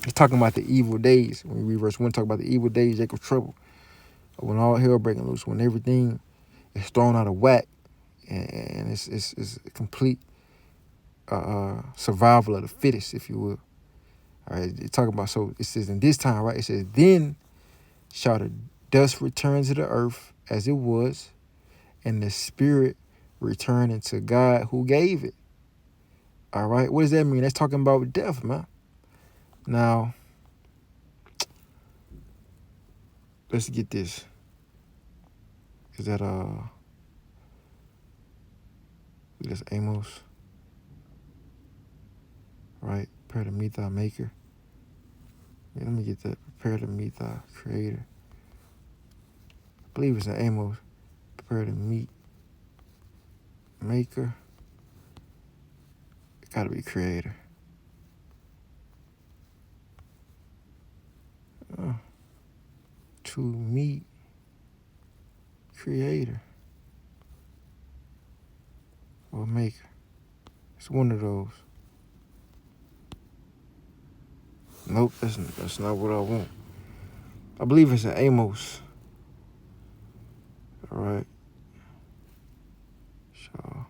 it's talking about the evil days. When you read verse 1, talk about the evil days, Jacob's trouble. When all hell breaking loose, when everything is thrown out of whack, and it's a complete survival of the fittest, if you will. All right, it's talking about, so it says in this time, right? It says, then shall the dust return to the earth as it was, and the spirit return into God who gave it. All right, what does that mean? That's talking about death, man. Now, let's get this. Is that that's Amos, right? Prepare to meet thy maker. Yeah, let me get that. Prepare to meet thy creator. I believe it's in Amos. Prepare to meet maker. It gotta be creator. To meet creator or maker. It's one of those. Nope, that's not what I want. I believe it's in Amos. All right. So,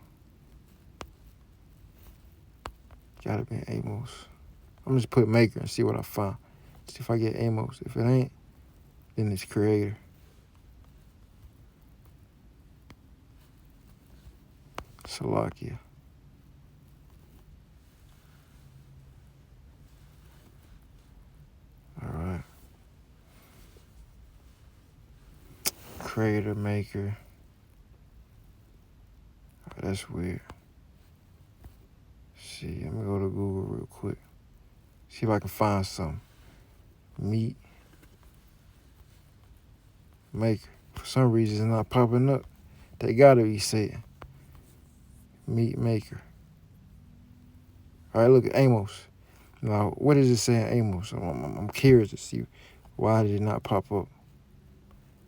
gotta be in Amos. I'm just put maker and see what I find. See if I get Amos. If it ain't, then it's creator. Salakia. All right. Creator, maker. Oh, that's weird. See, let me go to Google real quick. See if I can find something. Meat maker. For some reason, it's not popping up. They gotta be saying meat maker. All right, look at Amos. Now, what is it saying, Amos? I'm curious to see why did it not pop up.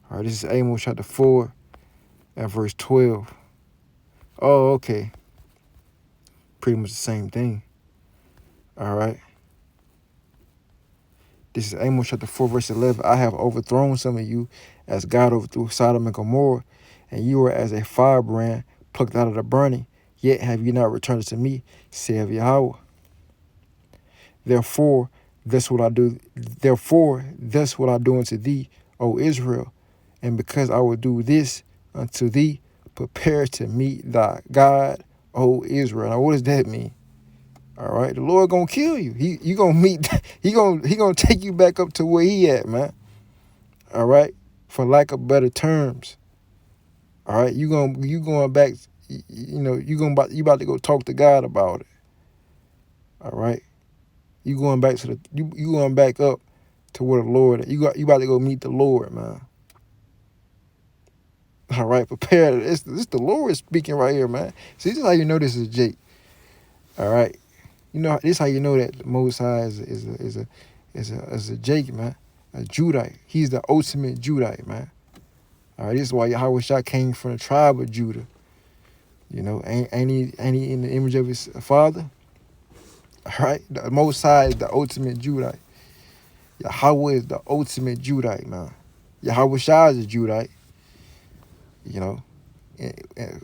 All right, this is Amos chapter 4 and verse 12. Oh, okay. pretty much the same thing. All right. This is Amos chapter 4, verse 11. I have overthrown some of you as God overthrew Sodom and Gomorrah, and you are as a firebrand plucked out of the burning, yet have you not returned to me, saith Yahweh. Therefore, thus will I do unto thee, O Israel, and because I will do this unto thee, prepare to meet thy God, O Israel. Now, what does that mean? All right, the Lord gonna kill you. He gonna meet. He gonna take you back up to where he at, man. All right, for lack of better terms. All right, you going back. You about to go talk to God about it. All right, you going back to you going back up to where the Lord. You about to go meet the Lord, man. All right, prepare. This the Lord speaking right here, man. See, this is how you know this is Jake. All right. You know, this is how you know that the Most High is a Jake, man, a Judite. He's the ultimate Judite, man. All right, this is why Yahweh Shah came from the tribe of Judah. You know, ain't he in the image of his father? All right, the Most High is the ultimate Judite. Yahweh is the ultimate Judite, man. Yahweh Shah is a Judite. You know,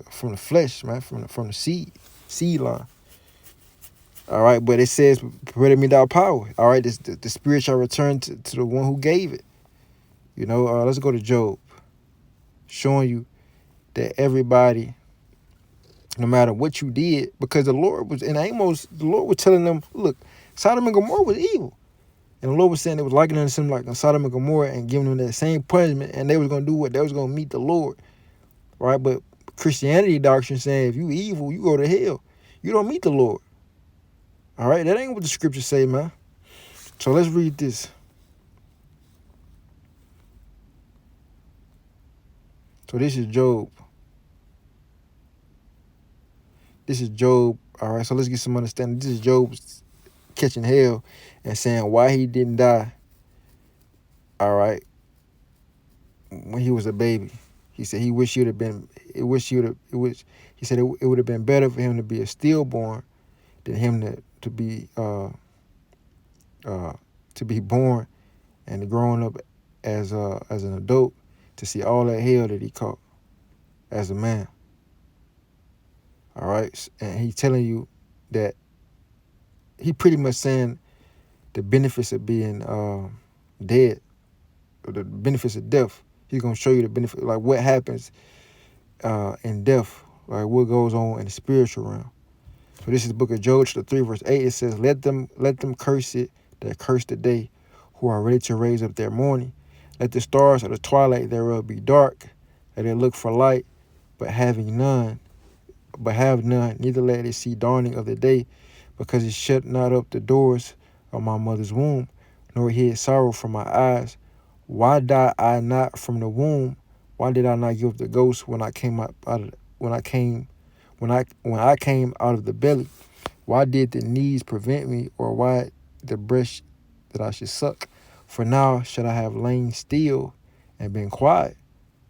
from the flesh, man, from the seed line. All right, but it says, prepare me thy power. All right, the spirit shall return to the one who gave it. You know, let's go to Job, showing you that everybody, no matter what you did, because the Lord was, in Amos, the Lord was telling them, look, Sodom and Gomorrah was evil. And the Lord was saying it was likening to something like Sodom and Gomorrah and giving them that same punishment, and they was going to do what? They was going to meet the Lord, right? But Christianity doctrine saying if you evil, you go to hell. You don't meet the Lord. All right, that ain't what the scriptures say, man. So let's read this. So this is Job. This is Job. All right, so let's get some understanding. This is Job catching hell and saying why he didn't die. All right, when he was a baby, he said he wished he would have been. He said it would have been better for him to be a stillborn than him to be born and growing up as an adult to see all that hell that he caught as a man. All right, and he's telling you that he pretty much saying the benefits of being dead, or the benefits of death. He's gonna show you the benefit, like what happens in death, like what goes on in the spiritual realm. So this is the book of Job, chapter 3, verse 8. It says, Let them curse it that curse the day, who are ready to raise up their mourning. Let the stars of the twilight thereof be dark, let it look for light, but have none, neither let it see dawning of the day, because it shut not up the doors of my mother's womb, nor hid sorrow from my eyes. Why died I not from the womb? Why did I not give the ghost when I came out of when I came out of the belly? Why did the knees prevent me, or why the breast that I should suck? For now should I have lain still and been quiet,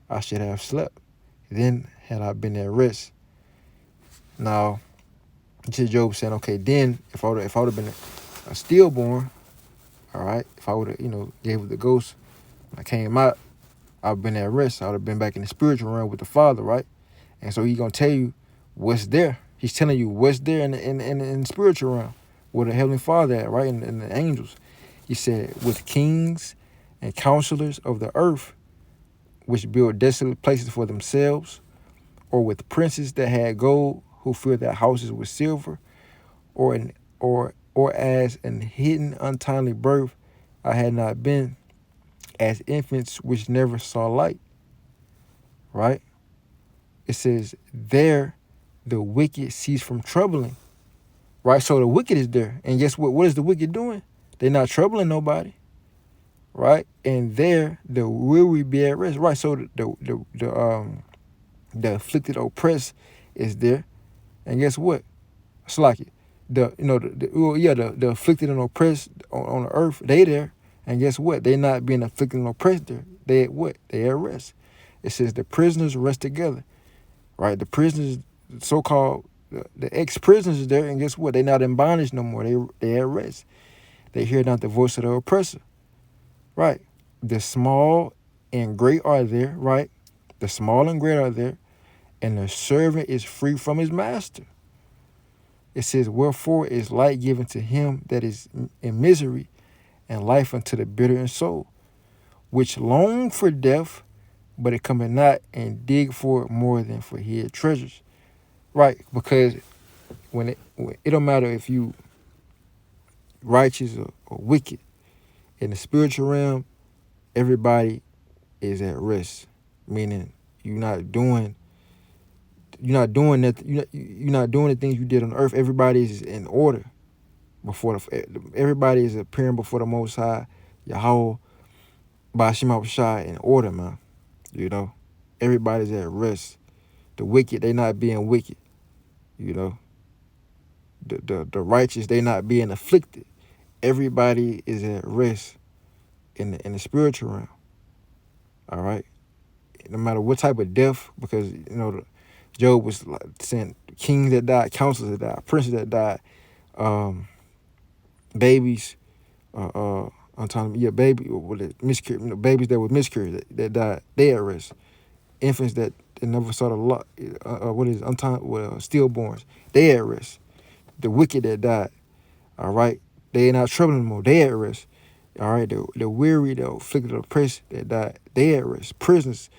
I should have slept. Then had I been at rest. Now, this is Job saying, okay, then if I would have been a stillborn, all right, if I would have, gave it the ghost when I came out, I've been at rest. I would have been back in the spiritual realm with the Father, right? And so he's gonna tell you what's there. He's telling you what's there in the spiritual realm, where the Heavenly Father at, right? And the angels. He said, with kings and counselors of the earth, which build desolate places for themselves, or with princes that had gold, who filled their houses with silver, or as an hidden untimely birth, I had not been, as infants which never saw light. Right? It says, there the wicked cease from troubling. Right? So the wicked is there. And guess what? What is the wicked doing? They're not troubling nobody. Right? And there the weary be at rest. Right? So the afflicted oppressed is there. And guess what? It's like it. The afflicted and oppressed on the earth, they there. And guess what? They not being afflicted and oppressed there. They at what? They at rest. It says the prisoners rest together. Right? The prisoners, so-called The ex-prisoners is there, and guess what? They're not in bondage no more. They at rest. They hear not the voice of the oppressor. Right. The small and great are there, right? The small and great are there, and the servant is free from his master. It says, wherefore is light given to him that is in misery, and life unto the bitter in soul, which long for death, but it cometh not, and dig for it more than for hid treasures. Right, because when it don't matter if you righteous or wicked, in the spiritual realm, everybody is at rest. Meaning you're not doing that. You're not doing the things you did on earth. Everybody is in order before everybody is appearing before the Most High, Yahweh, Bashima Shai in order, man. You know, everybody's at rest. The wicked, they not being wicked. You know, the righteous, they not being afflicted. Everybody is at rest in the spiritual realm. All right, no matter what type of death, because Job was like saying kings that died, counselors that died, princes that died, babies, babies that were miscarried that died, they at rest. Infants that never saw the light, stillborns, they at rest. The wicked that died, all right, they ain't not trouble anymore, they at rest. All right, the weary, the afflicted, the oppressed that died, they at rest. Prisoners,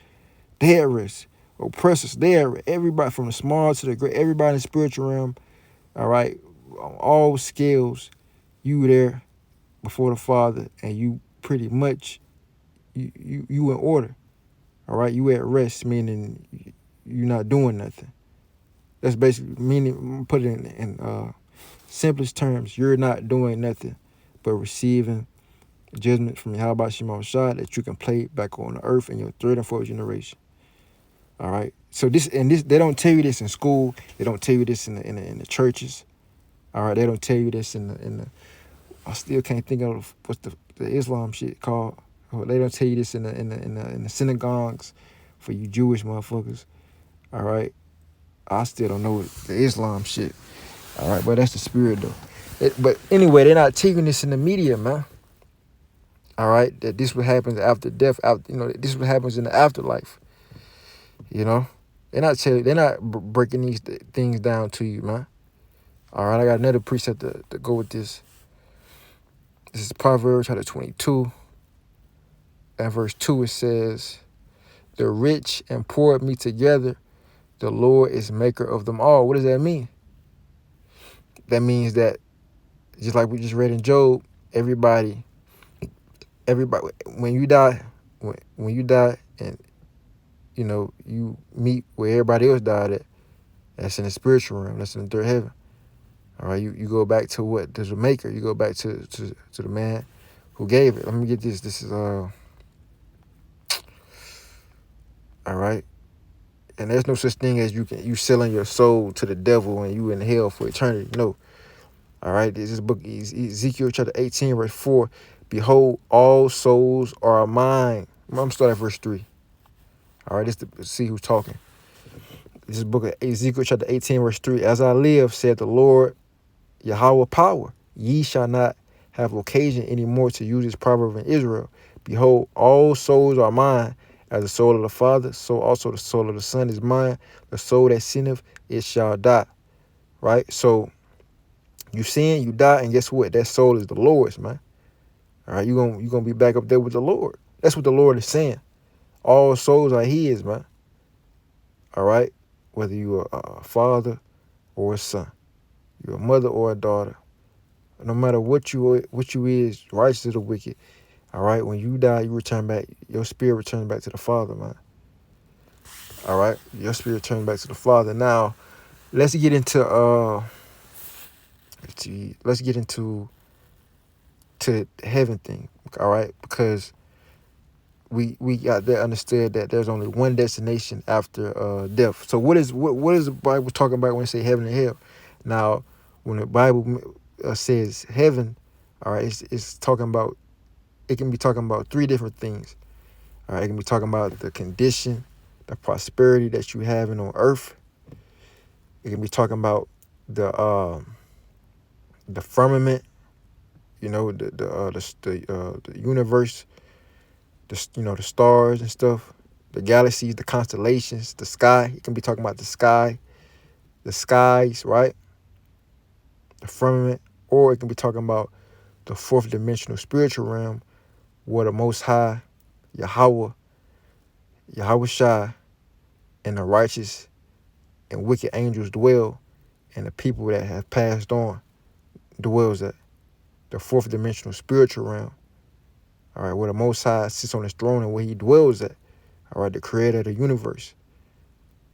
they at rest. Oppressors, they at rest. Everybody from the small to the great, everybody in the spiritual realm, all right, on all scales, you there before the Father, and you pretty much, you in order, all right, you at rest, meaning you're not doing nothing. That's basically meaning, put it in simplest terms, you're not doing nothing but receiving judgment from Yahweh Shema Shai that you can play back on the earth in your third and fourth generation. All right. So this they don't tell you this in school. They don't tell you this in the churches. All right. They don't tell you this in the. I still can't think of what's the Islam shit called. They don't tell you this in the synagogues for you Jewish motherfuckers. All right. I still don't know the Islam shit. All right, but that's the spirit though. But anyway, they're not teaching this in the media, man. All right, that this what happens after death. This is what happens in the afterlife. They're not breaking these things down to you, man. All right, I got another precept to go with this. This is Proverbs chapter 22, and verse 2. It says, "The rich and poor meet together. The Lord is maker of them all." What does that mean? That means that, just like we just read in Job, everybody, when you die, and you meet where everybody else died at, that's in the spiritual realm, that's in the third heaven. All right, you go back to what? There's a maker. You go back to the man who gave it. Let me get this. This is all right. And there's no such thing as you selling your soul to the devil and you in hell for eternity. No. All right, this book is Ezekiel chapter 18, verse 4. Behold, all souls are mine. I'm going to start at verse 3. All right, see who's talking. This is book of Ezekiel chapter 18, verse 3. As I live, said the Lord, Yahweh power, ye shall not have occasion anymore to use this proverb in Israel. Behold, all souls are mine. As the soul of the Father, so also the soul of the Son is mine. The soul that sinneth, it shall die. Right? So, you sin, you die, and guess what? That soul is the Lord's, man. All right, you're gonna be back up there with the Lord. That's what the Lord is saying. All souls are his, man. All right? Whether you're a father or a son, you're a mother or a daughter, no matter what you is, righteous or the wicked. All right, when you die, you return back. Your spirit returns back to the Father, man. All right, your spirit returns back to the Father. Now, let's get into the heaven thing. All right, because we got that understood that there's only one destination after death. So what is the Bible talking about when it say heaven and hell? Now, when the Bible says heaven, all right, it's talking about. It can be talking about three different things. All right, it can be talking about the condition, the prosperity that you having on earth. It can be talking about the firmament, the universe, the stars and stuff, the galaxies, the constellations, the sky. It can be talking about the sky, the skies, right? The firmament, or it can be talking about the fourth dimensional spiritual realm, where the Most High, Yahweh Shai, and the righteous and wicked angels dwell, and the people that have passed on dwells at the fourth dimensional spiritual realm. All right, where the Most High sits on his throne and where he dwells at. All right, the creator of the universe.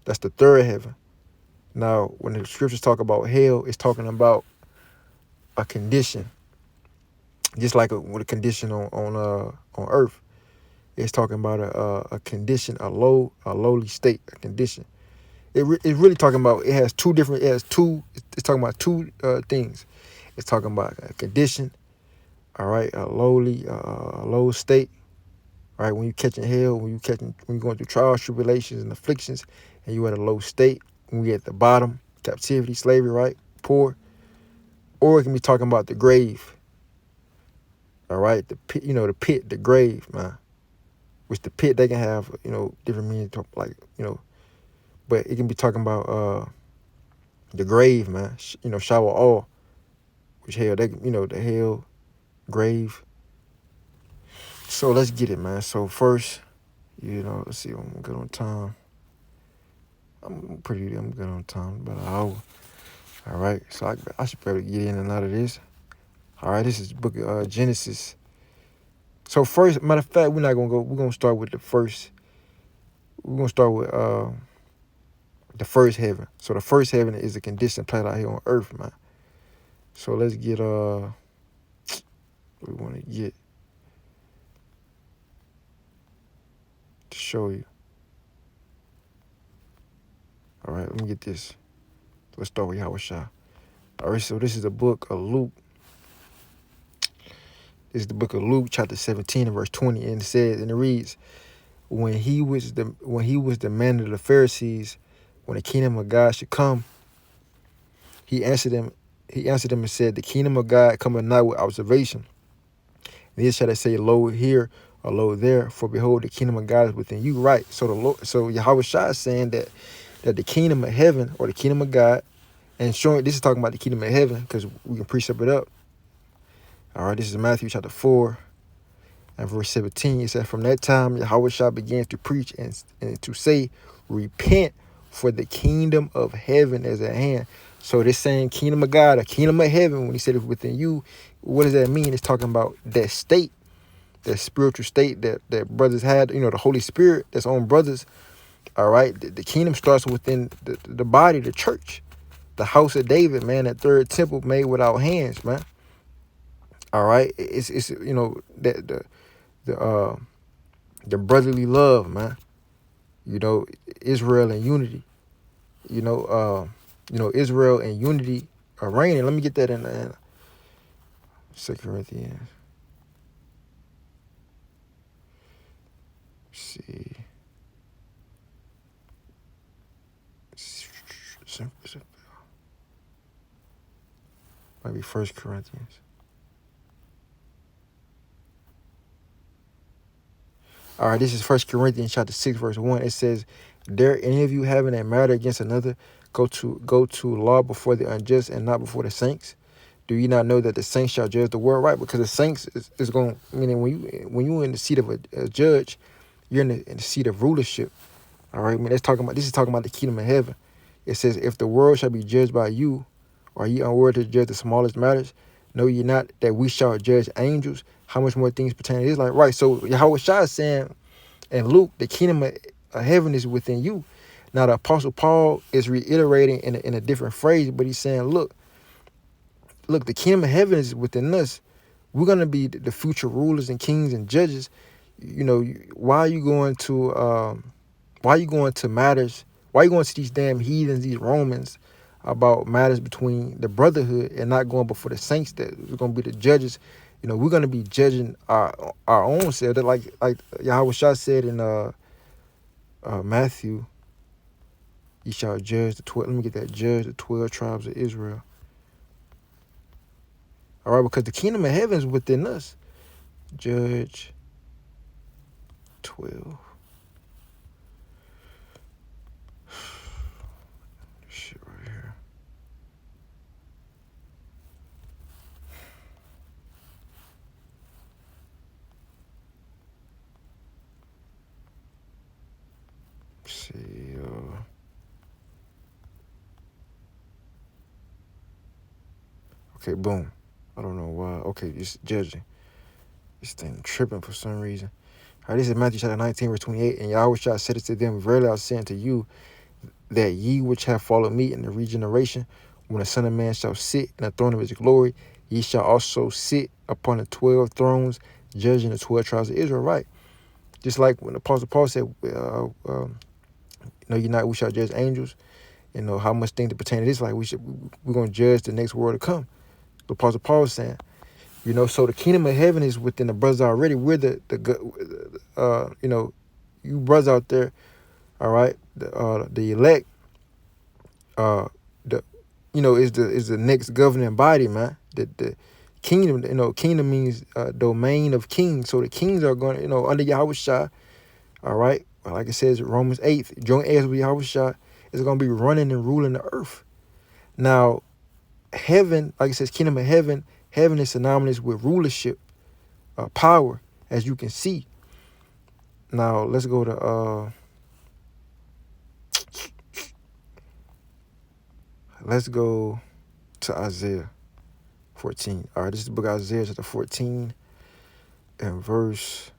That's the third heaven. Now, when the scriptures talk about hell, it's talking about a condition, just like with a condition on earth. It's talking about a condition, a lowly state, a condition. It's really talking about. It's talking about two things. It's talking about a condition, all right, a low state, right? When you catching hell, when you going through trials, tribulations, and afflictions, and you at a low state, when we at the bottom, captivity, slavery, right, poor. Or it can be talking about the grave, all right, the pit, the pit, the grave, man. Which the pit, they can have, different meanings, like, but it can be talking about the grave, man. Shower all, which hell, the hell, grave. So let's get it, man. So first, let's see, I'm good on time. I'm good on time, about an hour. All right, so I should probably get in and out of this. All right, this is the book of Genesis. So first, matter of fact, we're gonna start with the first. We're gonna start with the first heaven. So the first heaven is a condition played out here on earth, man. So let's get what we want to get to show you. All right, let me get this. Let's start with Yahweh Shai. All right, so this is the book of Luke. This is the book of Luke, chapter 17 and verse 20, and it reads, when he was the man of the Pharisees, when the kingdom of God should come, he answered them and said, the kingdom of God cometh not with observation. Neither shall I say, lo here or lo there, for behold, the kingdom of God is within you. Right. So Yahweh Shai is saying that the kingdom of heaven, or the kingdom of God, and showing this is talking about the kingdom of heaven, because we can precept it up. All right, this is Matthew chapter 4 and verse 17. It says, from that time Yahweh Shai began to preach and to say, repent, for the kingdom of heaven is at hand. So this saying kingdom of God, a kingdom of heaven, when he said it's within you, what does that mean? It's talking about that state, that spiritual state that brothers had, the Holy Spirit that's on brothers. All right, the kingdom starts within the body, the church, the house of David, man, that third temple made without hands, man. All right, it's that the brotherly love, man. Israel and unity. Israel and unity are reigning. Let me get that in 2 Corinthians. Let's see. Might be 1 Corinthians. All right, this is 1 Corinthians chapter 6, verse 1. It says, dare any of you having a matter against another go to law before the unjust and not before the saints? Do you not know that the saints shall judge the world? Right, because the saints is going, meaning when you in the seat of a judge, you're in the seat of rulership. All right, this is talking about the kingdom of heaven. It says, if the world shall be judged by you, are ye unworthy to judge the smallest matters? Know ye not that we shall judge angels? How much more things pertain to this life? Right, so Yahweh Shai is saying in Luke, the kingdom of heaven is within you. Now the Apostle Paul is reiterating in a different phrase, but he's saying, look, the kingdom of heaven is within us. We're going to be the future rulers and kings and judges. Why are you going to matters? Why are you going to these damn heathens, these Romans, about matters between the brotherhood and not going before the saints that we're going to be the judges? We're going to be judging our own self. That like Yahweh Shah said in Matthew, Ye shall judge the 12. Let me get that. Judge the 12 tribes of Israel. All right, because the kingdom of heaven is within us. Judge 12. Shit right here. Let's see. Okay, boom. I don't know why. Okay, it's judging. This thing tripping for some reason. All right, this is Matthew chapter 19, verse 28. And Yahweh shall said to them, verily I say unto you, that ye which have followed me in the regeneration, when the Son of Man shall sit in the throne of his glory, ye shall also sit upon the 12 thrones, judging the 12 tribes of Israel. Right. Just like when the Apostle Paul said, you know, we shall judge angels. You know, how much things to pertain to this, like we're going to judge the next world to come. The Apostle Paul is saying, you know, so the kingdom of heaven is within the brothers already. We're you know, you brothers out there, all right, the elect, the, you know, is the next governing body, man. The kingdom, you know, kingdom means domain of kings. So the kings are going, you know, under Yahweh Shah, all right. Like it says, Romans 8, joint heirs with Yahweh Shah is going to be running and ruling the earth. Now, heaven, like it says, kingdom of heaven, heaven is synonymous with rulership, power, as you can see. Now, let's go to Isaiah 14. All right, this is the book of Isaiah chapter 14 and verse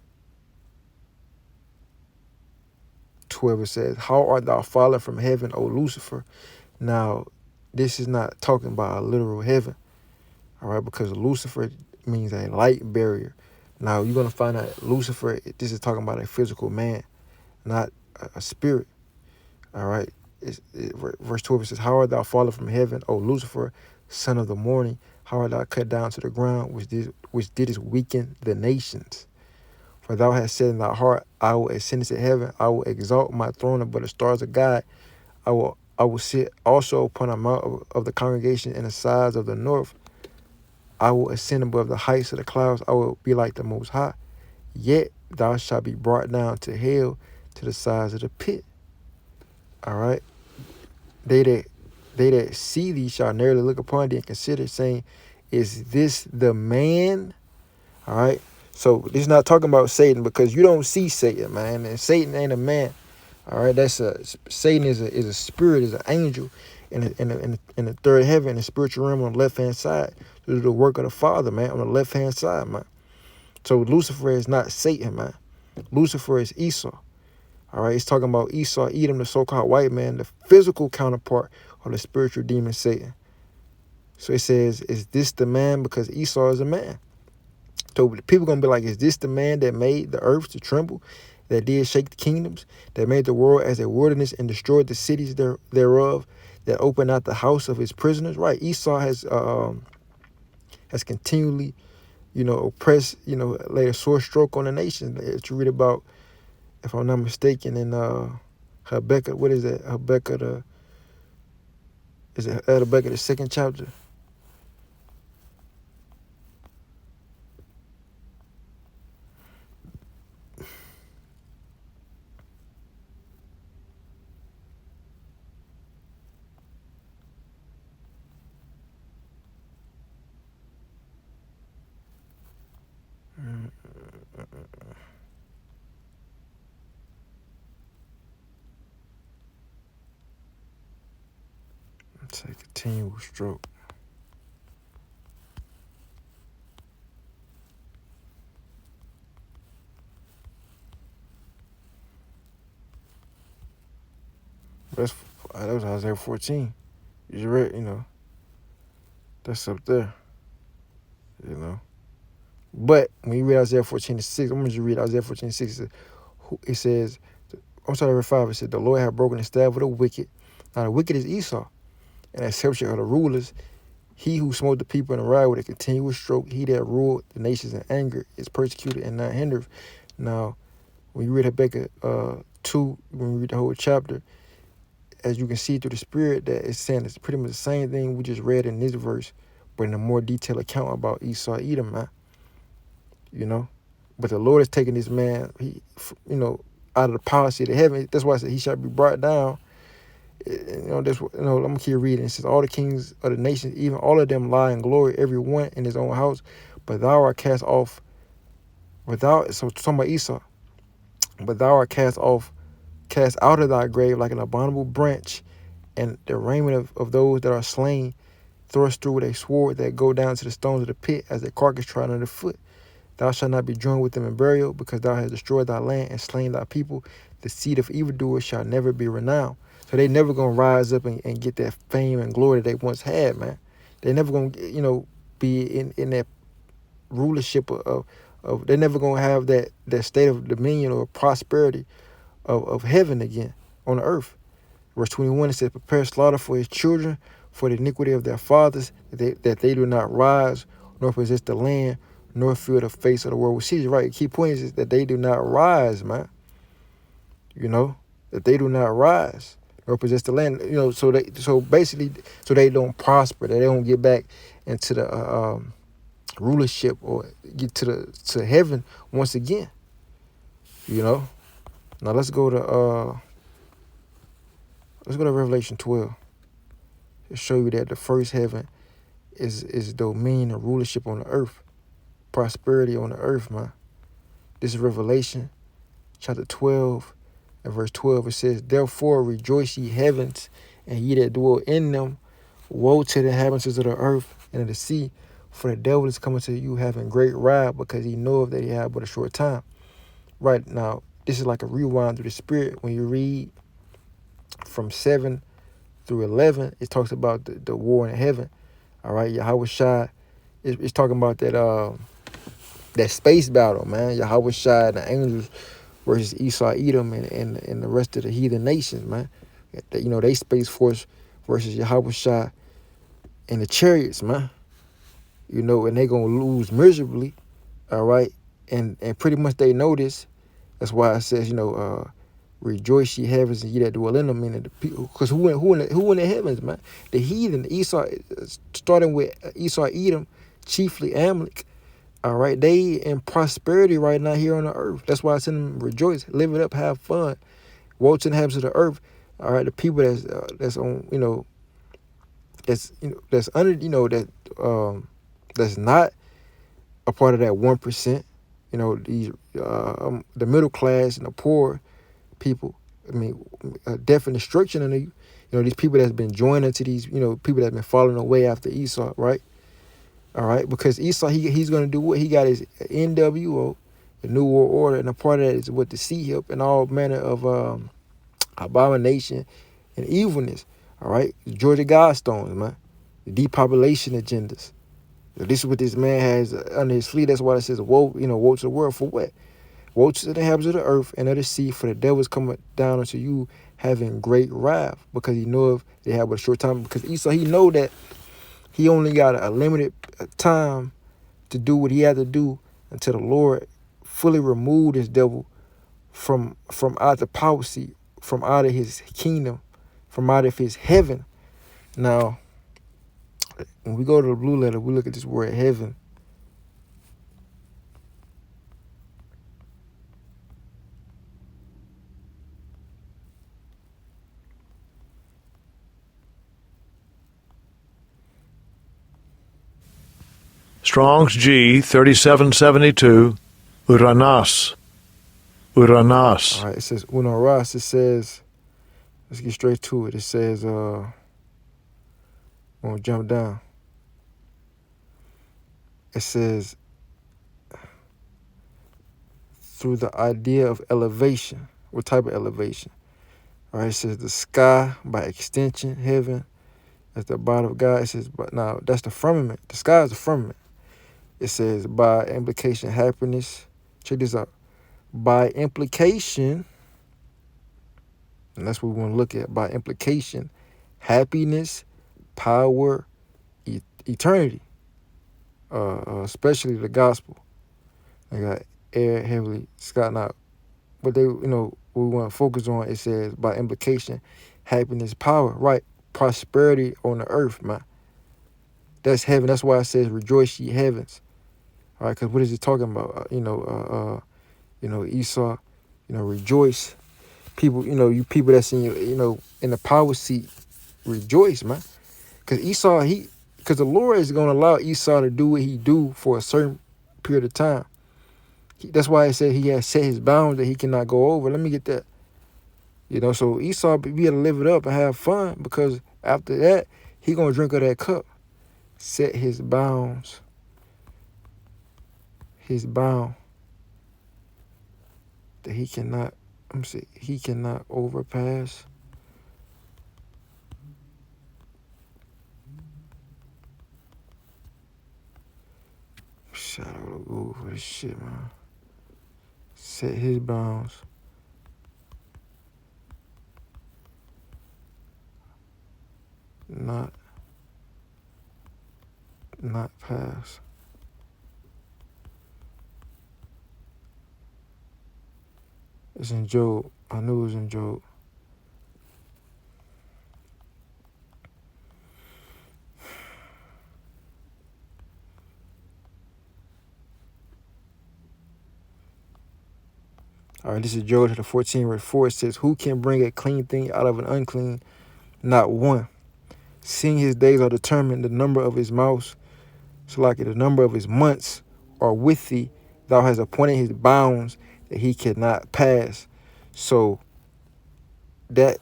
12. It says, how art thou fallen from heaven, O Lucifer? Now, this is not talking about a literal heaven, all right, because Lucifer means a light barrier. Now, you're going to find out Lucifer, this is talking about a physical man, not a spirit, all right. Verse 12, it says, how art thou fallen from heaven, O Lucifer, son of the morning? How art thou cut down to the ground, which didst weaken the nations? For thou hast said in thy heart, I will ascend to heaven, I will exalt my throne above the stars of God. I will sit also upon a mount of the congregation in the sides of the north. I will ascend above the heights of the clouds. I will be like the Most High. Yet thou shalt be brought down to hell, to the sides of the pit. All right. They that see thee shall narrowly look upon thee and consider, saying, is this the man? All right. So this is not talking about Satan, because you don't see Satan, man. And Satan ain't a man. All right. Satan is a spirit, is an angel in the third heaven, in the spiritual realm on the left hand side. To do the work of the Father, man, on the left hand side, man. So Lucifer is not Satan, man. Lucifer is Esau. All right, it's talking about Esau, Edom, the so-called white man, the physical counterpart of the spiritual demon Satan. So it says, is this the man? Because Esau is a man. So people going to be like, is this the man that made the earth to tremble, that did shake the kingdoms, that made the world as a wilderness and destroyed the cities thereof, that opened out the house of his prisoners? Right, Esau has continually, you know, oppressed, you know, laid a sore stroke on the nation. That you read about, if I'm not mistaken, in Habakkuk, what is that? Habakkuk, Habakkuk, the second chapter? It's a continual stroke. That was Isaiah 14. You read, you know, that's up there, you know. But when you read Isaiah 14:6, I'm going to just read Isaiah 14:6. It says, I'm sorry, verse 5, it said, the Lord hath broken the staff of the wicked. Now the wicked is Esau, and the scepter of the rulers. He who smote the people in the riot with a continuous stroke, he that ruled the nations in anger, is persecuted and not hindered. Now, when you read Habakkuk 2, when you read the whole chapter, as you can see through the spirit, that it's saying it's pretty much the same thing we just read in this verse, but in a more detailed account about Esau, Edom, man. You know, but the Lord is taking this man, out of the policy of the heaven. That's why I said he shall be brought down. That's what, I'm gonna keep reading. It says, all the kings of the nations, even all of them, lie in glory, every one in his own house, but thou art cast off. Without, so talking about Esau, but thou art cast out of thy grave like an abominable branch, and the raiment of those that are slain thrust through with a sword that go down to the stones of the pit as a carcass trodden under foot. Thou shalt not be joined with them in burial, because thou hast destroyed thy land and slain thy people. The seed of evildoers shall never be renowned. So they never gonna rise up and get that fame and glory that they once had, man. They never gonna, be in that rulership of they're never gonna have that state of dominion or prosperity of heaven again on the earth. Verse 21, it says, prepare slaughter for his children, for the iniquity of their fathers, that they do not rise, nor possess the land, nor feel the face of the world. Well, see, right. The key point is that they do not rise, man. That they do not rise nor possess the land. So they don't prosper. That they don't get back into the rulership or get to heaven once again. Now let's go to Revelation 12 to show you that the first heaven is dominion and rulership on the earth, prosperity on the earth, man. This is Revelation chapter 12 and verse 12. It says, therefore rejoice ye heavens, and ye that dwell in them. Woe to the inhabitants of the earth and of the sea, for the devil is coming to you having great wrath, because he knoweth that he have but a short time. Right now, this is like a rewind through the spirit. When you read from 7 through 11, it talks about the war in heaven. All right, Yahweh Shai, it's talking about that space battle, man. Yahweh Shai and the angels versus Esau, Edom, and the rest of the heathen nations, man. They space force versus Yahweh Shai and the chariots, man. And they gonna lose miserably, all right. And pretty much they know this. That's why it says, rejoice ye heavens and ye that dwell in them, and the people. Because who in the heavens, man? The heathen, Esau, starting with Esau, Edom, chiefly Amalek. All right, they in prosperity right now here on the earth. That's why I send them rejoice, live it up, have fun. Woe to the inhabitants of the earth. All right, the people that's on, that's under, that's not a part of that 1%. These the middle class and the poor people. I mean, death and destruction, and these people that's been joining to these, people that's been following away after Esau, right? All right, because Esau, he's going to do what? He got his NWO, the New World Order, and a part of that is what the sea hip and all manner of abomination and evilness. All right, the Georgia Guidestones, man, the depopulation agendas. This is what this man has under his fleet. That's why it says, woe, woe to the world for what? Woe to the inhabitants of the earth and of the sea, for the devil is coming down unto you having great wrath, because he knoweth they have but a short time. Because Esau, he know that he only got a limited time to do what he had to do until the Lord fully removed his devil from out the power seat, from out of his kingdom, from out of his heaven. Now, when we go to the blue letter, we look at this word heaven. Strong's G 3772, Uranas. Uranas. All right, it says Unaras. It says, let's get straight to it. It says, I'm going to jump down. It says, through the idea of elevation. What type of elevation? All right, it says the sky, by extension, heaven. That's the bottom of God. It says, but now that's the firmament. The sky is the firmament. It says, by implication, happiness. Check this out. By implication, and that's what we want to look at. By implication, happiness, power, eternity. Especially the gospel. They got air, heavenly, sky. Now, but what we want to focus on, it says, by implication, happiness, power, right? Prosperity on the earth, man. That's heaven. That's why it says, "Rejoice, ye heavens." All right, because what is it talking about? Esau, rejoice. People, you people that's in in the power seat, rejoice, man. Because because the Lord is going to allow Esau to do what he do for a certain period of time. That's why it said he has set his bounds that he cannot go over. Let me get that. So Esau, we got to live it up and have fun, because after that, he going to drink of that cup. Set his bounds. His bound that he cannot, he cannot overpass. Shout out to Google for this shit, man. Set his bounds. Not pass. It's in Job. I knew it was in Job. All right, this is Job chapter 14, verse 4. It says, "Who can bring a clean thing out of an unclean? Not one. Seeing his days are determined, the number of his mouths, so like the number of his months are with thee. Thou hast appointed his bounds that he cannot pass." So that,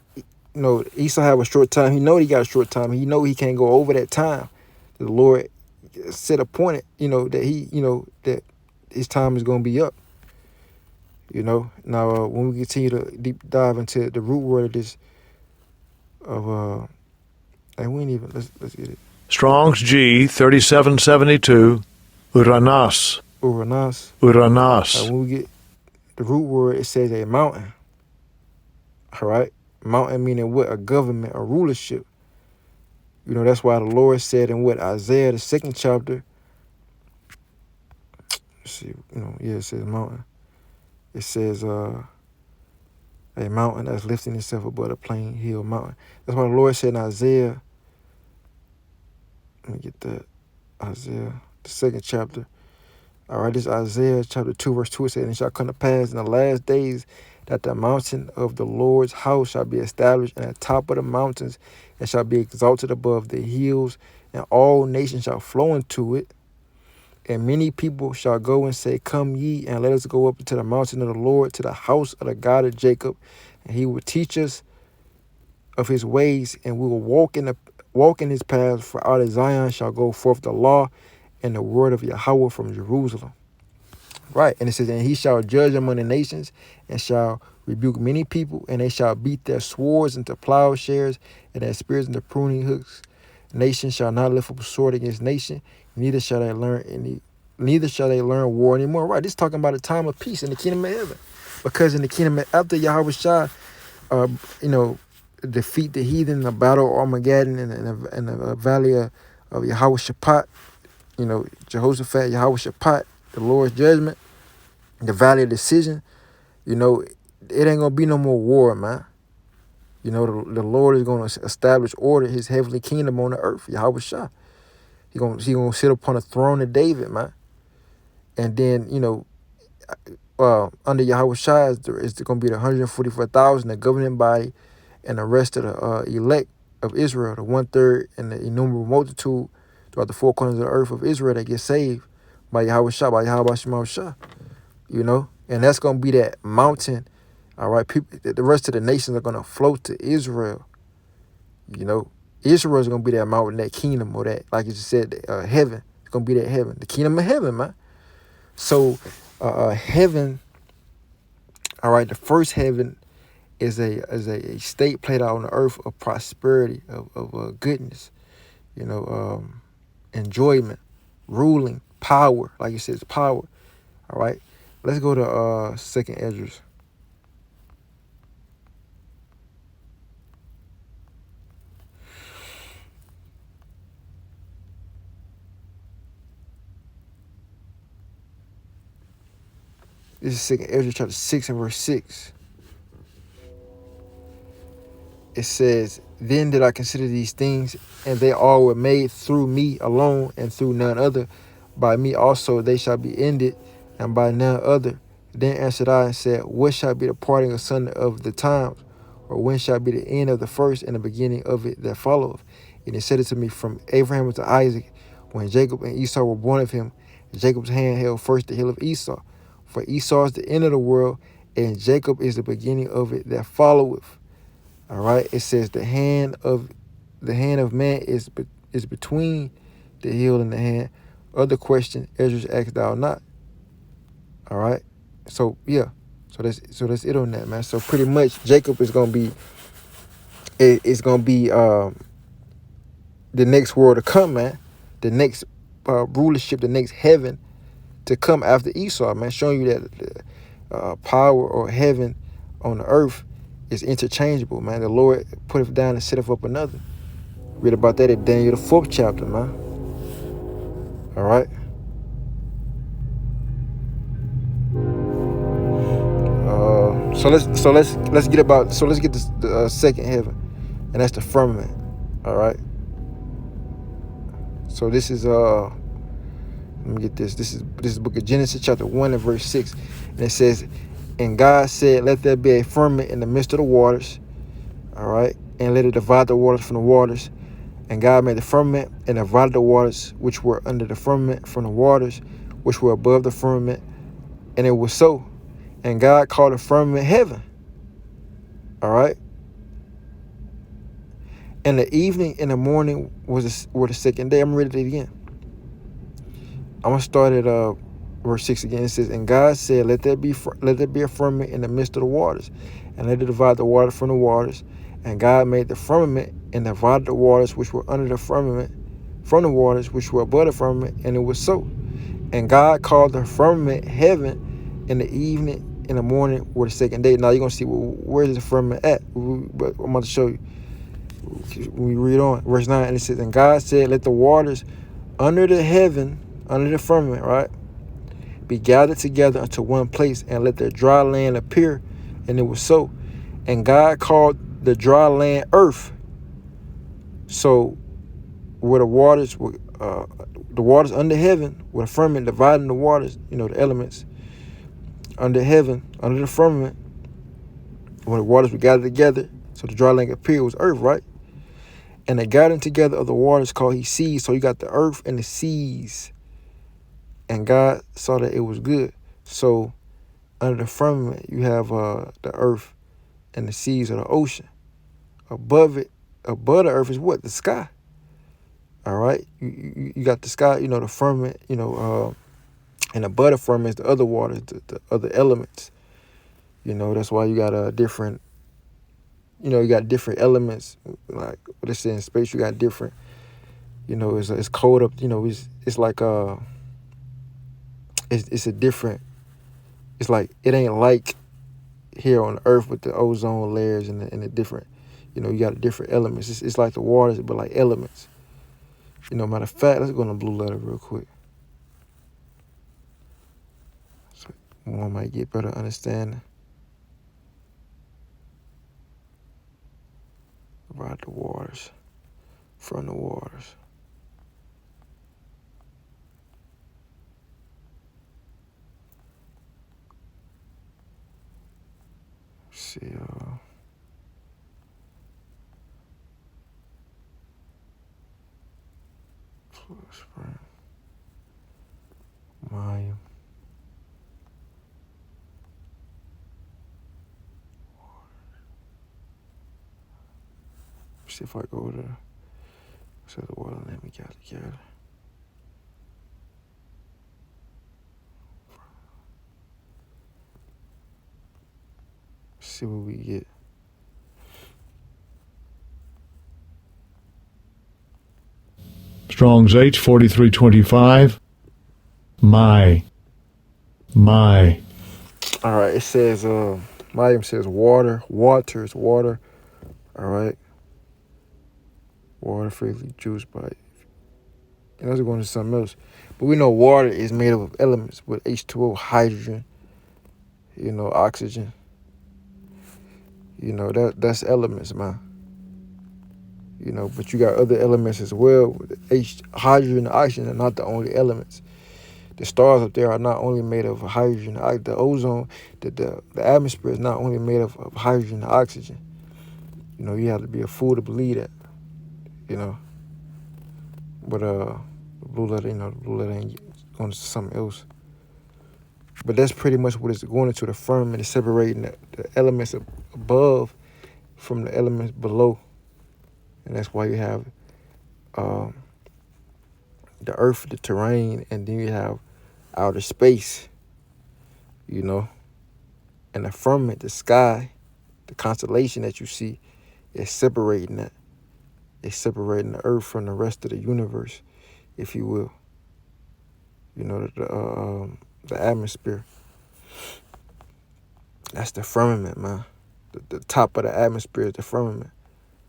Esau have a short time. He know he got a short time. He know he can't go over that time. The Lord set appointed, that his time is going to be up. Now when we continue to deep dive into the root word of this, and we ain't even, let's get it. Strong's G 3772, Uranas. Uranas. Uranas. When we get the root word, it says a mountain. All right, mountain meaning what? A government, a rulership. That's why the Lord said in Isaiah the 2nd chapter. Let's see, it says mountain. It says a mountain that's lifting itself above a plain hill mountain. That's why the Lord said in Isaiah. Let me get that. Isaiah the 2nd chapter. All right, this is Isaiah chapter 2, verse 2. It says, "And it shall come to pass in the last days that the mountain of the Lord's house shall be established in the top of the mountains, and shall be exalted above the hills, and all nations shall flow into it. And many people shall go and say, Come ye, and let us go up into the mountain of the Lord, to the house of the God of Jacob, and he will teach us of his ways, and we will walk in his paths. For out of Zion shall go forth the law and the word of Yahweh from Jerusalem." Right, and it says, "And he shall judge among the nations, and shall rebuke many people, and they shall beat their swords into plowshares, and their spears into pruning hooks. Nation shall not lift up a sword against nation, neither shall they learn war anymore." Right, this is talking about a time of peace in the kingdom of heaven, because in the kingdom after Yahweh Shah, defeat the heathen in the battle of Armageddon in the valley of Yahweh Shaphat, Jehoshaphat, Yahweh Shaphat, the Lord's judgment, the valley of decision, it ain't gonna be no more war, man. The Lord is gonna establish order, his heavenly kingdom on the earth, Yahweh Shah. He gonna sit upon the throne of David, man. And then, under Yahweh Shah is going to be the 144,000, the governing body, and the rest of the elect of Israel, the 1/3 and the innumerable multitude throughout the four corners of the earth of Israel that get saved by Yahweh Shah, by Yahweh Shema Shah. And that's going to be that mountain. All right, people, the rest of the nations are going to float to Israel. Israel is going to be that mountain, that kingdom, or that, like you just said, heaven. It's going to be that heaven, the kingdom of heaven, man. So, heaven, all right, the first heaven is a state played out on the earth of prosperity, of goodness, enjoyment, ruling, power. Like you said, it's power. All right, let's go to 2nd Esdras. This is 2nd Esdras chapter 6 and verse 6. it says, then did I consider these things, and they all were made through me alone, and through none other. By me also they shall be ended, and by none other. Then answered I and said, what shall be the parting asunder of the times? Or when shall be the end of the first and the beginning of it that followeth? And he said it to me, from Abraham to Isaac, when Jacob and Esau were born of him, Jacob's hand held first the heel of Esau. For Esau is the end of the world, and Jacob is the beginning of it that followeth. All right. It says the hand of man is between the heel and the hand. Other question, Ezra asked thou not. All right. So yeah. So that's it on that, man. So pretty much Jacob is gonna be the next world to come, man. The next rulership, the next heaven to come after Esau, man. Showing you that power or heaven on the earth is interchangeable, man. The Lord put it down and set up another. Read about that in Daniel the 4th chapter, man. All right. Let's get the second heaven, and that's the firmament. All right. So this is let me get this. This is the book of Genesis chapter 1 and verse 6, and it says, and God said, let there be a firmament in the midst of the waters. All right, and let it divide the waters from the waters. And God made the firmament and divided the waters which were under the firmament from the waters which were above the firmament. And it was so. And God called the firmament heaven. All right. And the evening and the morning were the second day. I'm going to read it again. I'm going to start at verse 6 again. It says, and God said, let there be a firmament in the midst of the waters, and let it divide the water from the waters. And God made the firmament and divided the waters which were under the firmament from the waters which were above the firmament, and it was so. And God called the firmament heaven, and the evening and the morning were the second day. Now you're going to see, well, where's the firmament at? But I'm about to show you. When we read on, verse 9, and it says, and God said, let the waters under the heaven, under the firmament, right, be gathered together unto one place, and let the dry land appear. And it was so. And God called the dry land earth. So where the waters under heaven, where the firmament dividing the waters, the elements under heaven, under the firmament, when the waters were gathered together, so the dry land appeared, was earth, right? And the gathering together of the waters called he seas. So you got the earth and the seas. And God saw that it was good. So under the firmament, you have the earth and the seas of the ocean. Above the earth is what? The sky. All right. You got the sky, the firmament, and above the firmament is the other waters, the other elements. That's why you got different, you got different elements. Like let's say in space, you got different, it's cold up, it's like it's a different, it's like it ain't like here on Earth with the ozone layers and the different, you got different elements. It's like the waters, but like elements. Matter of fact, let's go on the blue letter real quick. So one might get better understanding about the waters, from the waters. Let's see, spring, Maya. See if I go there. So the water let me get together. See what we get. Strong's H 4325. My. All right, it says, Mayim says water is water. All right. Water freely juiced by, let's go into something else. But we know water is made up of elements with H2O, hydrogen, oxygen. That's elements, man. You know, but you got other elements as well. Hydrogen and oxygen are not the only elements. The stars up there are not only made of hydrogen. The ozone, the atmosphere is not only made of hydrogen and oxygen. You know, you have to be a fool to believe that. You know, but the blue letter, the blue letter ain't going to something else. But that's pretty much what it's going into the firmament. It's separating the elements above from the elements below, and that's why you have the earth, the terrain, and then you have outer space. You know, and the firmament, the sky, the constellation that you see, is separating that. It's separating the earth from the rest of the universe, if you will. You know, the atmosphere. That's the firmament, man. The top of the atmosphere is the firmament.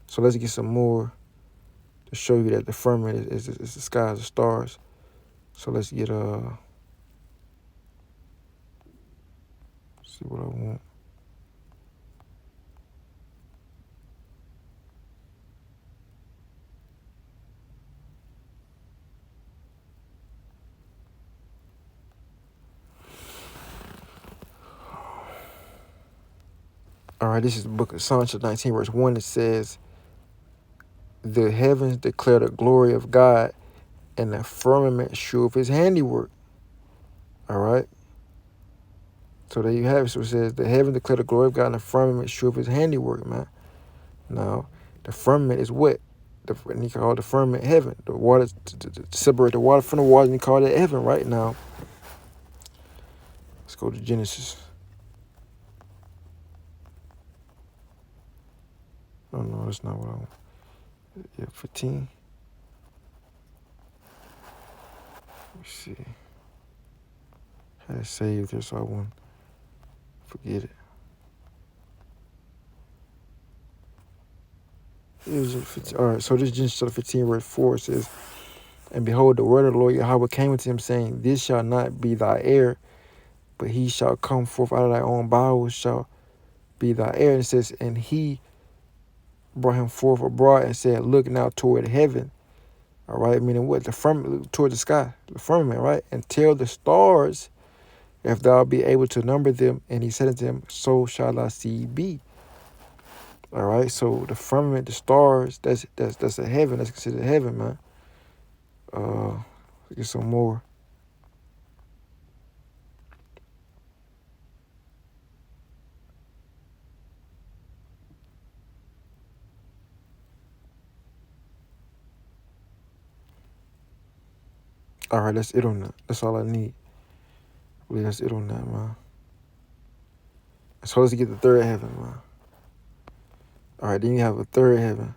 So let's get some more to show you that the firmament is the sky, the stars. So let's get see what I want. All right, this is the book of Psalms 19, verse 1. It says, the heavens declare the glory of God, and the firmament shew of his handiwork. All right. So there you have it. So it says, the heavens declare the glory of God, and the firmament shew of his handiwork, man. Now, the firmament is what? And he called the firmament heaven. The water, to separate the water from the water, and he called it heaven. Right now, let's go to Genesis. Oh, no, that's not what I want. Yeah, 15. Let's see. I had it saved there, so I won't forget it. All right, so this Genesis 15, verse 4 says, and behold, the word of the Lord Yahweh came unto him, saying, this shall not be thy heir, but he shall come forth out of thy own bowels, shall be thy heir. And it says, and he brought him forth abroad and said, look now toward heaven. All right, meaning what? The firmament, toward the sky, the firmament, right? And tell the stars, if thou be able to number them. And he said unto him, so shall thy seed be. All right, so the firmament, the stars, that's a heaven. That's considered heaven, man. Get some more. All right, that's it on that. That's all I need. Really, that's it on that, man. So let's get the third heaven, man. All right, then you have a third heaven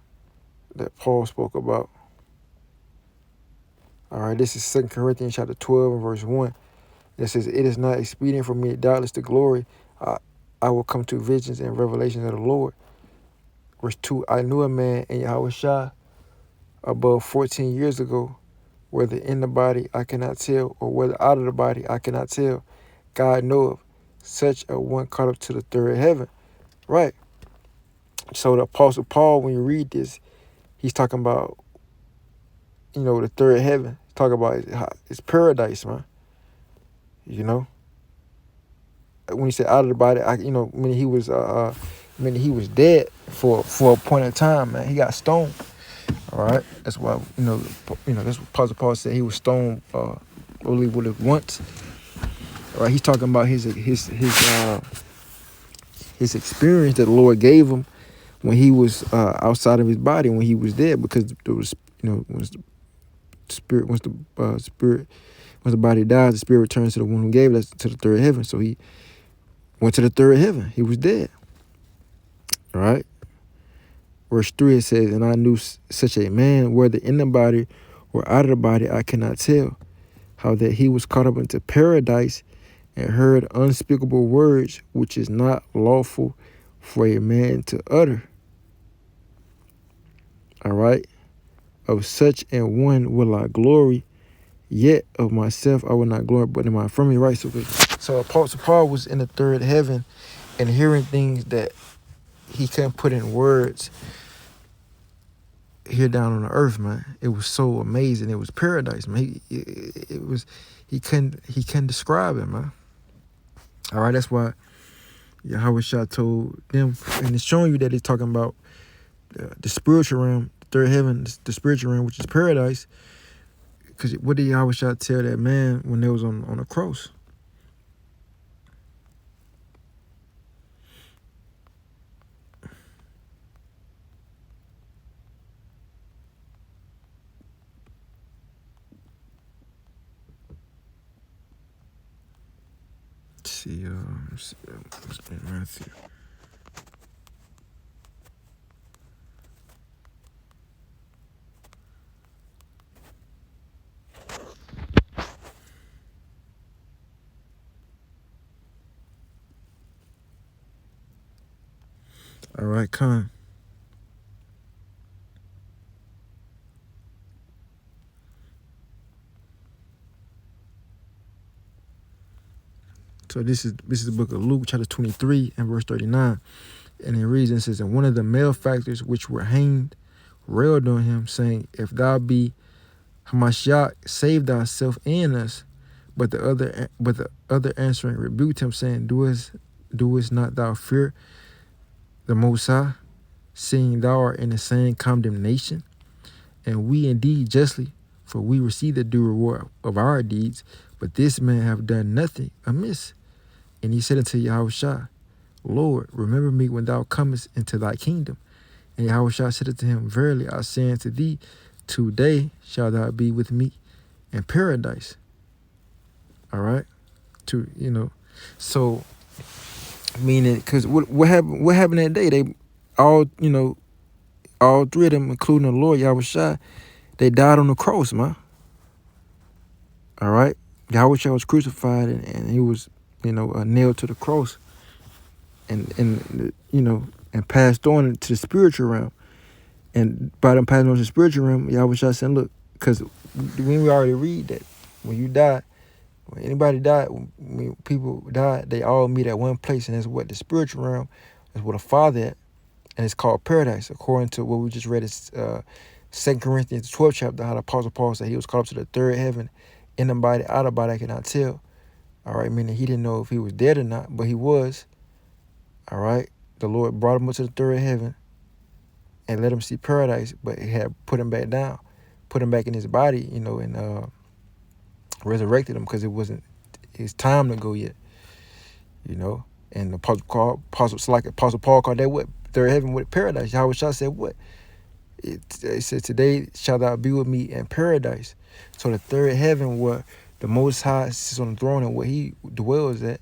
that Paul spoke about. All right, this is 2 Corinthians chapter 12 and verse 1. It says, it is not expedient for me, doubtless to glory. I will come to visions and revelations of the Lord. Verse 2, I knew a man in Yahushua above 14 years ago, whether in the body I cannot tell, or whether out of the body I cannot tell. God knoweth, such a one caught up to the third heaven. Right. So the Apostle Paul, when you read this, he's talking about, the third heaven. He's talking about it's paradise, man. You know, when he said out of the body, when he was dead for a point of time, man. He got stoned. All right, that's why that's what Apostle Paul said. He was stoned, only with it once. All right, he's talking about his experience that the Lord gave him when he was outside of his body, when he was dead, because there was once the body dies, the spirit returns to the one who gave it, to the third heaven. So he went to the third heaven. He was dead. All right. Verse 3, it says, and I knew such a man, whether in the body or out of the body, I cannot tell, how that he was caught up into paradise and heard unspeakable words, which is not lawful for a man to utter. All right. Of such an one will I glory, yet of myself I will not glory, but in my infirmity. Right. So Apostle Paul was in the third heaven and hearing things that he couldn't put in words. here down on the earth, man. It was so amazing. It was paradise, man. It was he couldn't describe it, man. All right, that's why Yahweh Shah told them, and it's showing you that it's talking about the spiritual realm, the third heaven, the spiritual realm, which is paradise. Because what did Yahweh Shah tell that man when they was on the cross? Let's see, Matthew. All right, Khan. So this is the book of Luke, chapter 23 and verse 39. And it reads, it says, and one of the malefactors which were hanged railed on him, saying, if thou be Hamashiach, save thyself and us. But the other answering rebuked him, saying, doest not thou fear the Most High, seeing thou art in the same condemnation? And we indeed justly, for we receive the due reward of our deeds, but this man have done nothing amiss. And he said unto Yahushua, Lord, remember me when thou comest into thy kingdom. And Yahushua said unto him, verily I say unto thee, today shalt thou be with me in paradise. All right? So meaning, because what happened that day? They all, all three of them, including the Lord Yahushua, they died on the cross, man. All right? Yahushua was crucified and he was, nailed to the cross and passed on to the spiritual realm. And by them passing on to the spiritual realm, Yahushua said, look, because we already read that when you die, when anybody died, when people died, they all meet at one place, and that's what the spiritual realm is, where the Father at, and it's called paradise, according to what we just read in 2 Corinthians 12 chapter, how the Apostle Paul said he was called up to the third heaven, in the body, out of body, I cannot tell. All right, meaning he didn't know if he was dead or not, but he was. All right, the Lord brought him up to the third heaven and let him see paradise, but he had put him back down, put him back in his body, and resurrected him because it wasn't his time to go yet, And the Apostle Paul called that what? Third heaven with paradise. Yahweh Shah said what? It said, today shall thou be with me in paradise. So the third heaven, where the Most High sits on the throne and where he dwells at,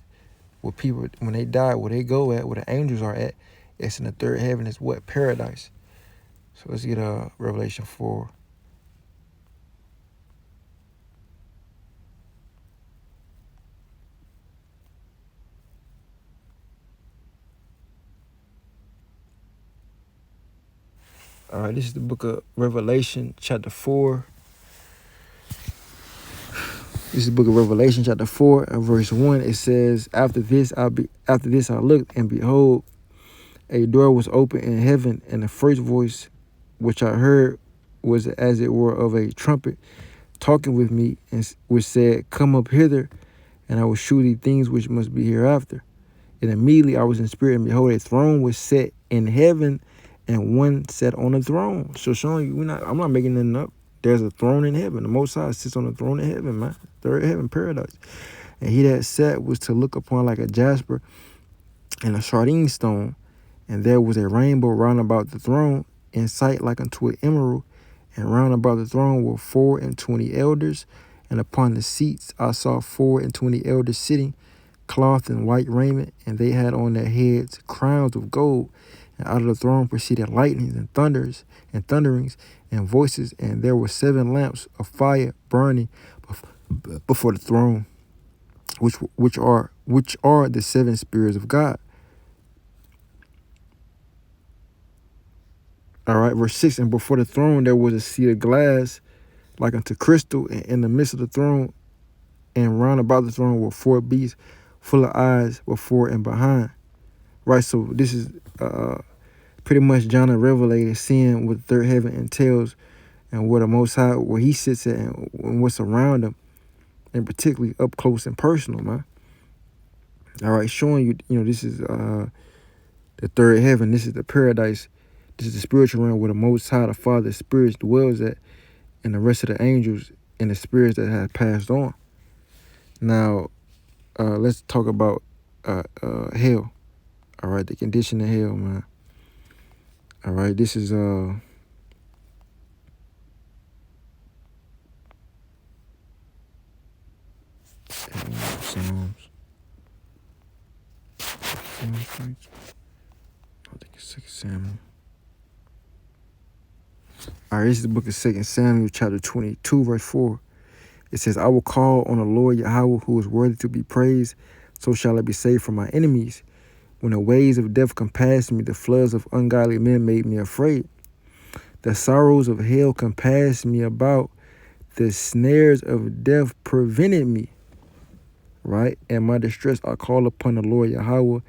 where people, when they die, where they go at, where the angels are at, it's in the third heaven. It's what? Paradise. So let's get Revelation 4. All right, this is the book of Revelation, chapter 4. This is the book of Revelation, chapter 4, and verse 1. It says, After this I looked, and behold, a door was open in heaven, and the first voice which I heard was as it were of a trumpet talking with me, and which said, Come up hither, and I will shew thee things which must be hereafter. And immediately I was in spirit, and behold, a throne was set in heaven, and one sat on the throne. So showing you, I'm not making nothing up. There's a throne in heaven. The Most High sits on the throne in heaven, man. Third heaven, paradise. And he that sat was to look upon like a jasper and a sardine stone. And there was a rainbow round about the throne, in sight like unto an emerald. And round about the throne were 24 elders. And upon the seats I saw 24 elders sitting, clothed in white raiment, and they had on their heads crowns of gold. And out of the throne proceeded lightnings and thunderings and voices, and there were 7 lamps of fire burning before the throne, which are the 7 spirits of God. All right, verse 6, and before the throne there was a sea of glass like unto crystal, and in the midst of the throne and round about the throne were 4 beasts full of eyes before and behind. Right, so this is Pretty much John revelated seeing what the third heaven entails and where the Most High, where he sits at and what's around him, and particularly up close and personal, man. All right, showing you, this is the third heaven. This is the paradise. This is the spiritual realm where the Most High, the Father, spirits dwells at, and the rest of the angels and the spirits that have passed on. Now, let's talk about hell. All right, the condition of hell, man. All right, this is Psalms. I think it's 2 Samuel. All right, this is the book of 2 Samuel, chapter 22, verse 4. It says, I will call on the Lord Yahweh, who is worthy to be praised. So shall I be saved from my enemies. When the waves of death compassed me, the floods of ungodly men made me afraid. The sorrows of hell compassed me about. The snares of death prevented me. Right? And my distress, I called upon the Lord Yahweh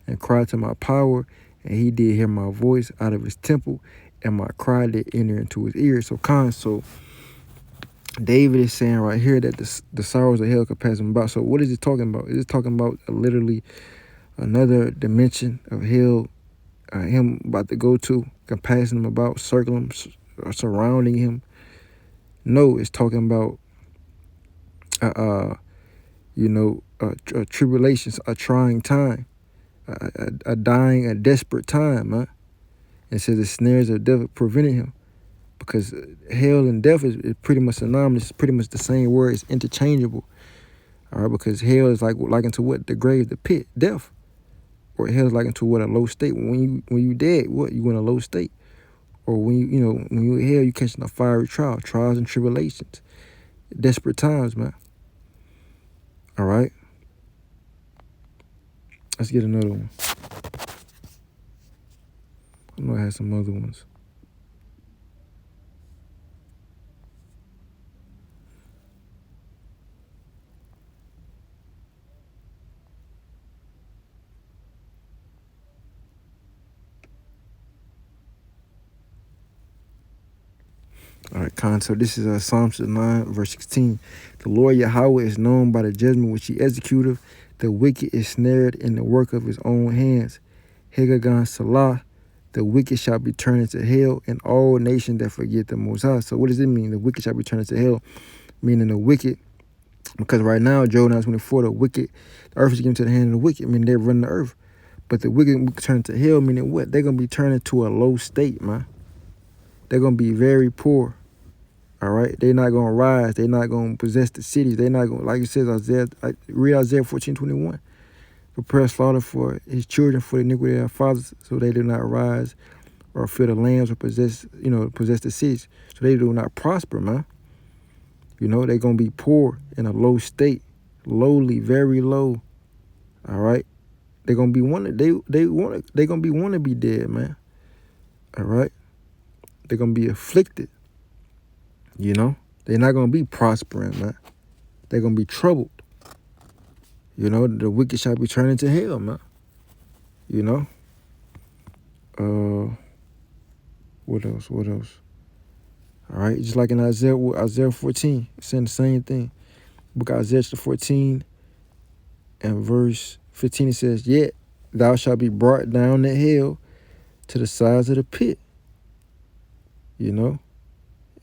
and cried to my power. And he did hear my voice out of his temple. And my cry did enter into his ears. So David is saying right here that the sorrows of hell compass him about. So what is it talking about? Is it talking about literally another dimension of hell, him about to go to, compassing him about, circling him, surrounding him? No, it's talking about, tribulations, a trying time, a dying, a desperate time, huh? It says the snares of death prevented him. Because hell and death is pretty much synonymous. It's pretty much the same word. It's interchangeable. All right, because hell is likened to what? The grave, the pit, death. Or hell is likened to what? A low state. When you dead, what? You in a low state. Or when you in hell, you catching a fiery trial, trials and tribulations, desperate times, man. All right. Let's get another one. I know I had some other ones. All right, so this is Psalms 9, verse 16. The Lord Yahweh is known by the judgment which he executeth. The wicked is snared in the work of his own hands. Hegagon Salah, the wicked shall be turned into hell, and all nations that forget the Most High. So what does it mean? The wicked shall be turned into hell, meaning the wicked, because right now, Job 9:24, the earth is given to the hand of the wicked, meaning they're running the earth. But the wicked will turn to hell, meaning what? They're going to be turned into a low state, man. They're going to be very poor. All right, they're not gonna rise. They're not gonna possess the cities. They're not gonna, like it says, read Isaiah 14:21. Prepare slaughter for his children for the iniquity of their fathers, so they do not rise or fill the lands or possess the cities. So they do not prosper, man. They're gonna be poor in a low state, lowly, very low. All right, they're gonna be they're gonna be want to be dead, man. All right, they're gonna be afflicted. They're not going to be prospering, man. They're going to be troubled. The wicked shall be turned into hell, man. What else? All right, just like in Isaiah 14, it's saying the same thing. Book of Isaiah 14 and verse 15, it says, yet thou shalt be brought down to hell to the sides of the pit.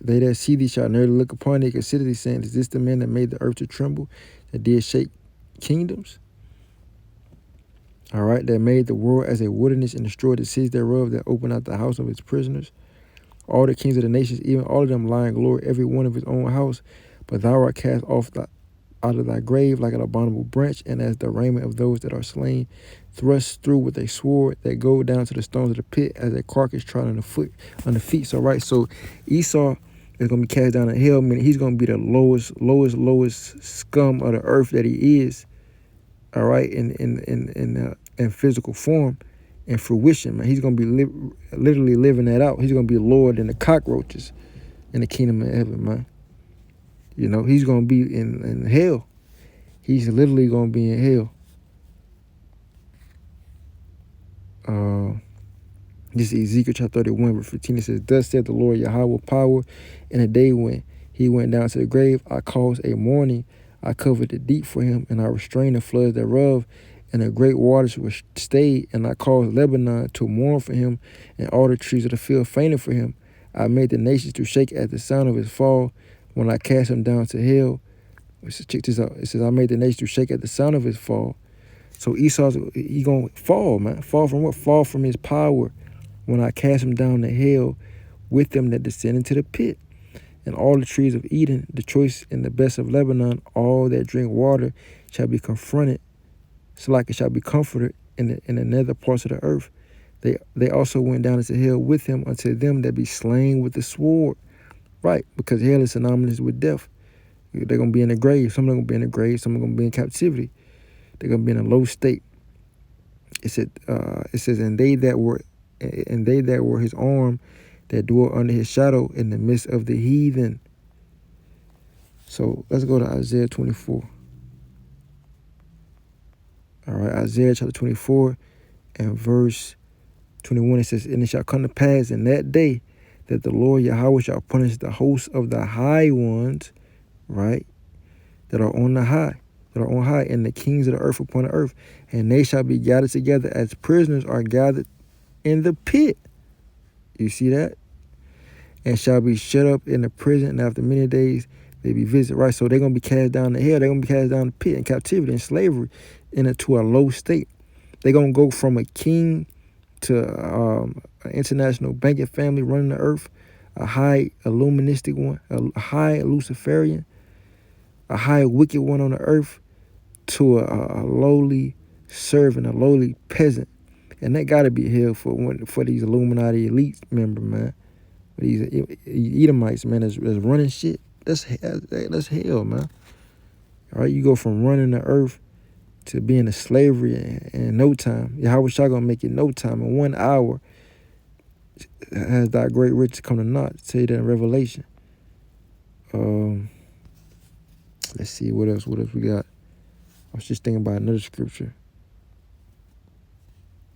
They that see thee shall nearly look upon thee, consider thee, saying, is this the man that made the earth to tremble, that did shake kingdoms? All right, that made the world as a wilderness and destroyed the cities thereof, that opened out the house of its prisoners. All the kings of the nations, even all of them lie in glory, every one of his own house. But thou art cast off out of thy grave like an abominable branch, and as the raiment of those that are slain, thrust through with a sword, that go down to the stones of the pit, as a carcass trod on the feet. So Esau is going to be cast down to hell, meaning he's going to be the lowest scum of the earth that he is. All right, in physical form and fruition, man. He's going to be literally living that out. He's going to be lower than the cockroaches in the kingdom of heaven, man. He's going to be in hell. He's literally going to be in hell. This is Ezekiel chapter 31, verse 15. It says, thus said the Lord Yahweh power, in the day when he went down to the grave, I caused a mourning, I covered the deep for him, and I restrained the floods thereof, and the great waters were stayed, and I caused Lebanon to mourn for him, and all the trees of the field fainted for him. I made the nations to shake at the sound of his fall, when I cast him down to hell. Check this out. It says, I made the nations to shake at the sound of his fall. So Esau's, he gonna fall, man. Fall from what? Fall from his power, when I cast him down to hell with them that descend into the pit. And all the trees of Eden, the choice and the best of Lebanon, all that drink water shall be confronted, so like it shall be comforted in the nether parts of the earth. They also went down into hell with him unto them that be slain with the sword. Right, because hell is synonymous with death. They're going to be in the grave. Some are going to be in the grave. Some are going to be in captivity. They're going to be in a low state. It says, and they that were his arm, that dwell under his shadow in the midst of the heathen. So let's go to Isaiah 24. All right, Isaiah chapter 24 and verse 21. It says, and it shall come to pass in that day that the Lord Yahweh shall punish the hosts of the high ones, right, that are on high, and the kings of the earth upon the earth, and they shall be gathered together as prisoners are gathered in the pit. You see that? And shall be shut up in the prison, and after many days they be visited. Right, so they're going to be cast down to hell. They're going to be cast down to the pit in captivity and slavery into a low state. They're going to go from a king to an international banking family running the earth, a high illuministic one, a high Luciferian, a high wicked one on the earth, to a lowly servant, a lowly peasant. And that got to be hell for these Illuminati elite members, man. These Edomites, man, that's running shit. That's hell, man. All right, you go from running the earth to being a slavery in no time. Yahweh Shah gonna make it no time. In 1 hour has thy great riches come to naught. Say that in Revelation. Let's see, what else we got? I was just thinking about another scripture.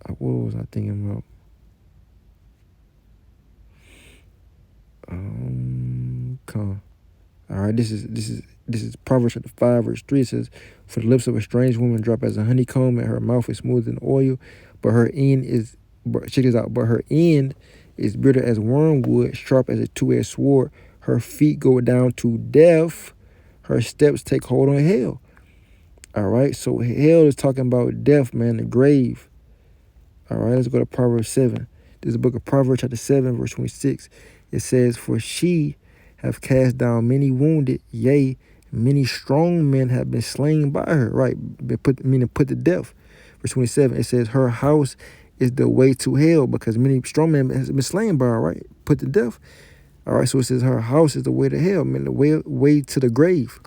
What was I thinking about? Come. All right, this is Proverbs chapter 5, verse 3. It says, for the lips of a strange woman drop as a honeycomb, and her mouth is smoother than oil, but her end is, check this out, but her end is bitter as wormwood, sharp as a two-edged sword. Her feet go down to death. Her steps take hold on hell. All right, so hell is talking about death, man, the grave. All right, let's go to Proverbs 7. This is the book of Proverbs chapter 7, verse 26. It says, for she have cast down many wounded, yea, many strong men have been slain by her. Right, put to death. Verse 27, it says, her house is the way to hell, because many strong men has been slain by her, right? Put to death. All right, so it says her house is the way to hell, man, the way to the grave.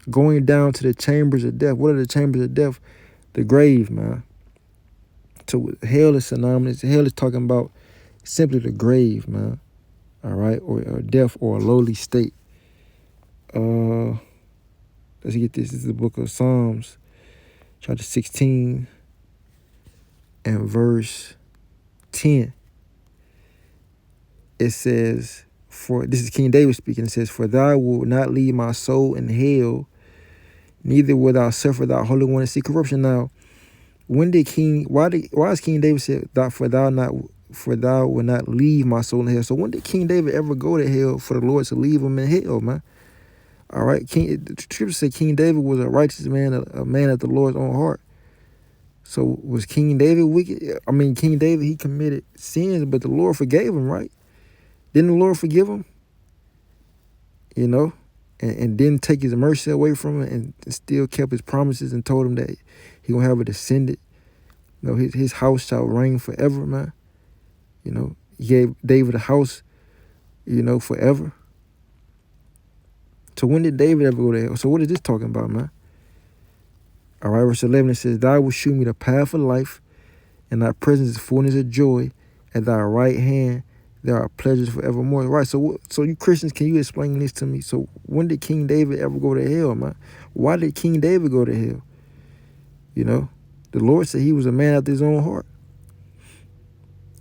Going down to the chambers of death. What are the chambers of death? The grave, man. So hell is synonymous. Hell is talking about simply the grave, man. All right, or death, or a lowly state. Let's get this. This is the book of Psalms, chapter 16 and verse 10. It says, this is King David speaking. It says, for thou wilt not leave my soul in hell, neither will thou suffer thy Holy One to see corruption. Now, why is King David said, for thou will not leave my soul in hell? So when did King David ever go to hell for the Lord to leave him in hell, man? All right, the scripture said King David was a righteous man, a man after the Lord's own heart. So was King David wicked? I mean, King David, he committed sins, but the Lord forgave him, right? Didn't the Lord forgive him? You know, and didn't take his mercy away from him, and still kept his promises and told him that he gonna have a descendant. You know, his house shall reign forever, man. You know, he gave David a house, you know, forever. So when did David ever go to hell? So what is this talking about, man? All right, verse 11, it says, thou wilt shew me the path of life, and thy presence is fullness of joy. At thy right hand there are pleasures forevermore. Right, so you Christians, can you explain this to me? So when did King David ever go to hell, man? Why did King David go to hell? You know, the Lord said he was a man after his own heart.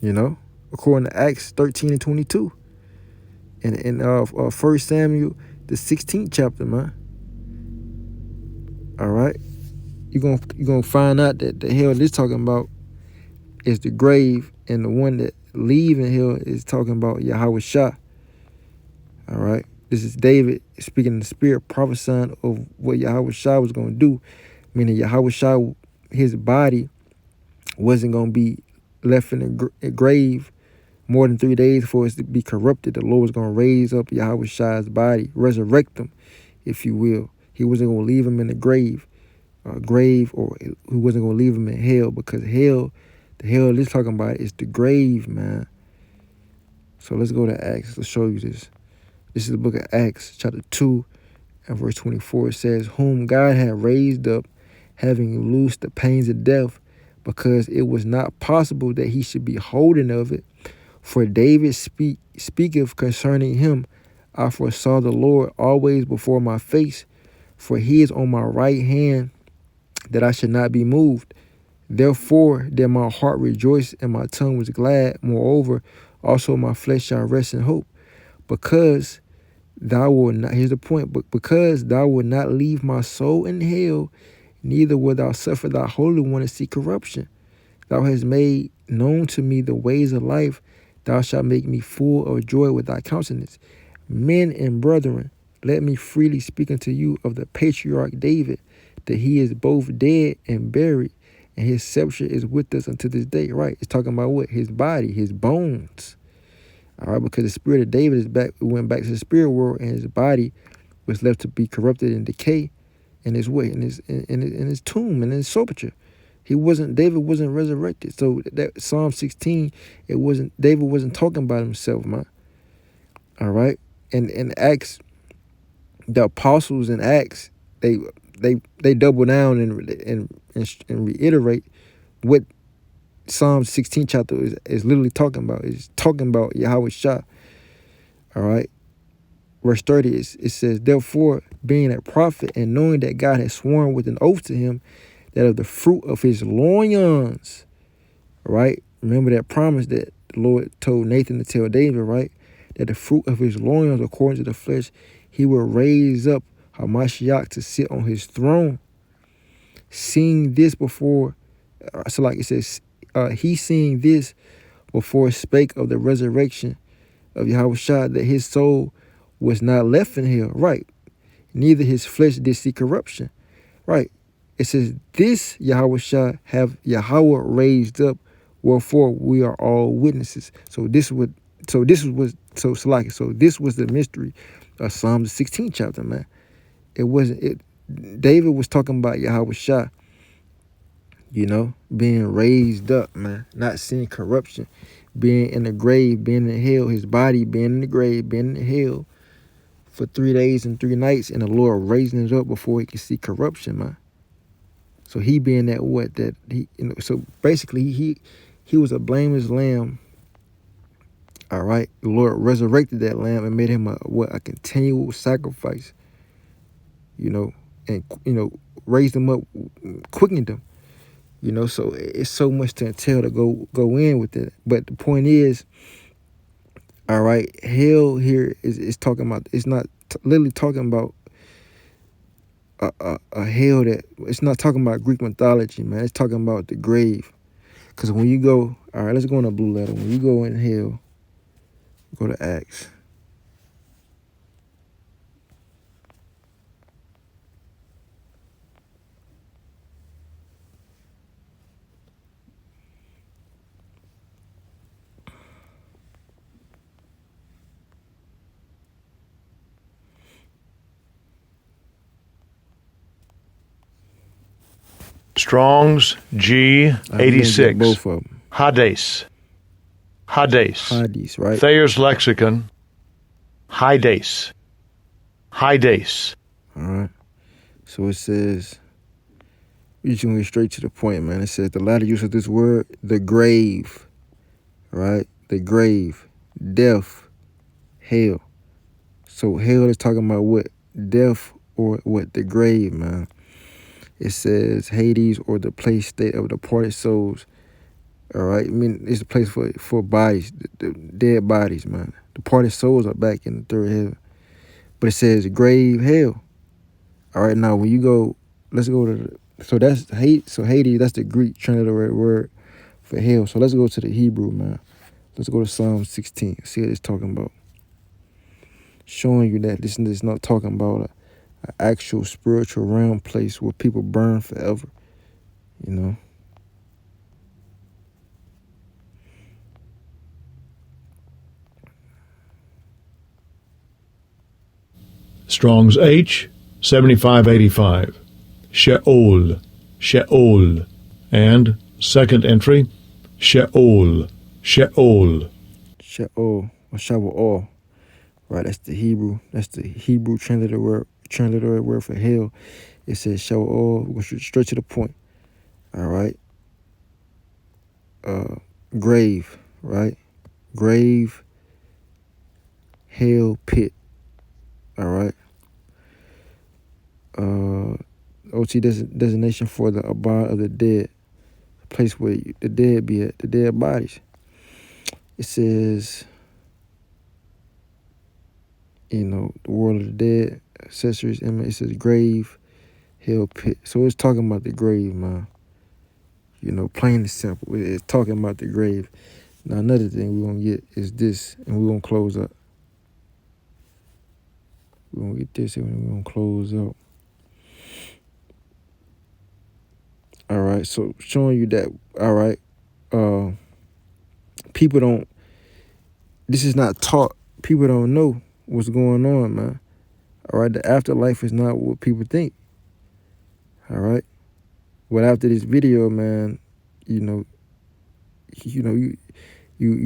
You know, according to Acts 13 and 22. And in 1 Samuel, the 16th chapter, man. All right. You're gonna find out that the hell this talking about is the grave, and the one that leaving hell is talking about Yahweh Shah. All right. This is David speaking in the spirit, prophesying of what Yahweh Shah was gonna do, meaning Yahweh Shah, his body wasn't gonna be left in a grave more than 3 days for it to be corrupted. The Lord was gonna raise up Yahweh Shah's body, resurrect him, if you will. He wasn't gonna leave him in the grave, or he wasn't gonna leave him in hell, because hell, the hell this talking about is the grave, man. So let's go to Acts. Let's show you this. This is the book of Acts, chapter 2, and verse 24. It says, whom God had raised up, having loosed the pains of death, because it was not possible that he should be holding of it. For David speaketh concerning him, I foresaw the Lord always before my face, for he is on my right hand, that I should not be moved. Therefore did my heart rejoice, and my tongue was glad. Moreover, also my flesh shall rest in hope, because thou wilt not, here's the point, but because thou wilt not leave my soul in hell, neither wilt thou suffer thy Holy One to see corruption. Thou hast made known to me the ways of life. Thou shalt make me full of joy with thy countenance. Men and brethren, let me freely speak unto you of the patriarch David, that he is both dead and buried, and his scepter is with us unto this day. Right? It's talking about what? His body, his bones. All right, because the spirit of David is back, went back to the spirit world, and his body was left to be corrupted and decay in his way, in his tomb, and in his sepulcher. David wasn't resurrected. So that Psalm 16, David wasn't talking about himself, man. All right. And in Acts, the apostles in Acts, they double down and reiterate what Psalm 16 chapter is literally talking about. It's talking about Yahweh Shah. All right. Verse 30, it says, therefore, being a prophet, and knowing that God had sworn with an oath to him, that of the fruit of his loins, right? Remember that promise that the Lord told Nathan to tell David, right? That the fruit of his loins, according to the flesh, he will raise up Hamashiach to sit on his throne. Seeing this before, so like it says, he seeing this before spake of the resurrection of Yahweh Shah, that his soul was not left in hell, right? Neither his flesh did see corruption, right? It says, this Yahweh Shah have Yahweh raised up, wherefore we are all witnesses. So this was the mystery of Psalm 16 chapter, man. David was talking about Yahweh Shah, being raised up, man, not seeing corruption, being in the grave, being in hell, his body being in the grave, being in hell for 3 days and 3 nights, and the Lord raising it up before he could see corruption, man. So he being so basically he was a blameless lamb. All right. The Lord resurrected that lamb and made him a continual sacrifice, and raised him up, quickened him, so it's so much to entail to go in with it. But the point is, all right, hell here is talking about, it's not literally talking about a hell that, it's not talking about Greek mythology, man. It's talking about the grave. Because when you go, all right, let's go in a blue letter. When you go in hell, go to Acts. Strong's G86. Both of them. Hades. Hades, right? Thayer's Lexicon. Hades. All right. So it says, we're just going to get straight to the point, man. It says the latter use of this word, the grave, right? The grave, death, hell. So hell is talking about what? Death, or what? The grave, man. It says Hades, or the place state of departed souls. All right, I mean it's a place for bodies, the dead bodies, man. The party souls are back in the third heaven, but it says grave hell. All right, now when you go, let's go to so that's hate. So Hades, that's the Greek transliterated word for hell. So let's go to the Hebrew, man. Let's go to Psalm 16. See what it's talking about. Showing you that this is not talking about an actual spiritual realm place where people burn forever. You know. Strong's H, 7585. Sheol, Sheol. And second entry, Sheol, Sheol. Sheol or Shavuot. Right, that's the Hebrew. That's the Hebrew transliterated word for hell. It says Shavuot. We're going straight to the point. All right. Grave, right? Grave, hell, pit. All right. OT designation for the abode of the dead, the place where the dead be at, the dead bodies. It says, you know, the world of the dead, accessories, it says grave, hell, pit. So it's talking about the grave, man. You know, plain and simple. It's talking about the grave. Now, another thing we're going to get is this, and we're going to close up. We're going to get this, and we're going to close up. All right, so showing you that, all right, people don't, this is not taught. People don't know what's going on, man. All right, the afterlife is not what people think. All right, but after this video, man, you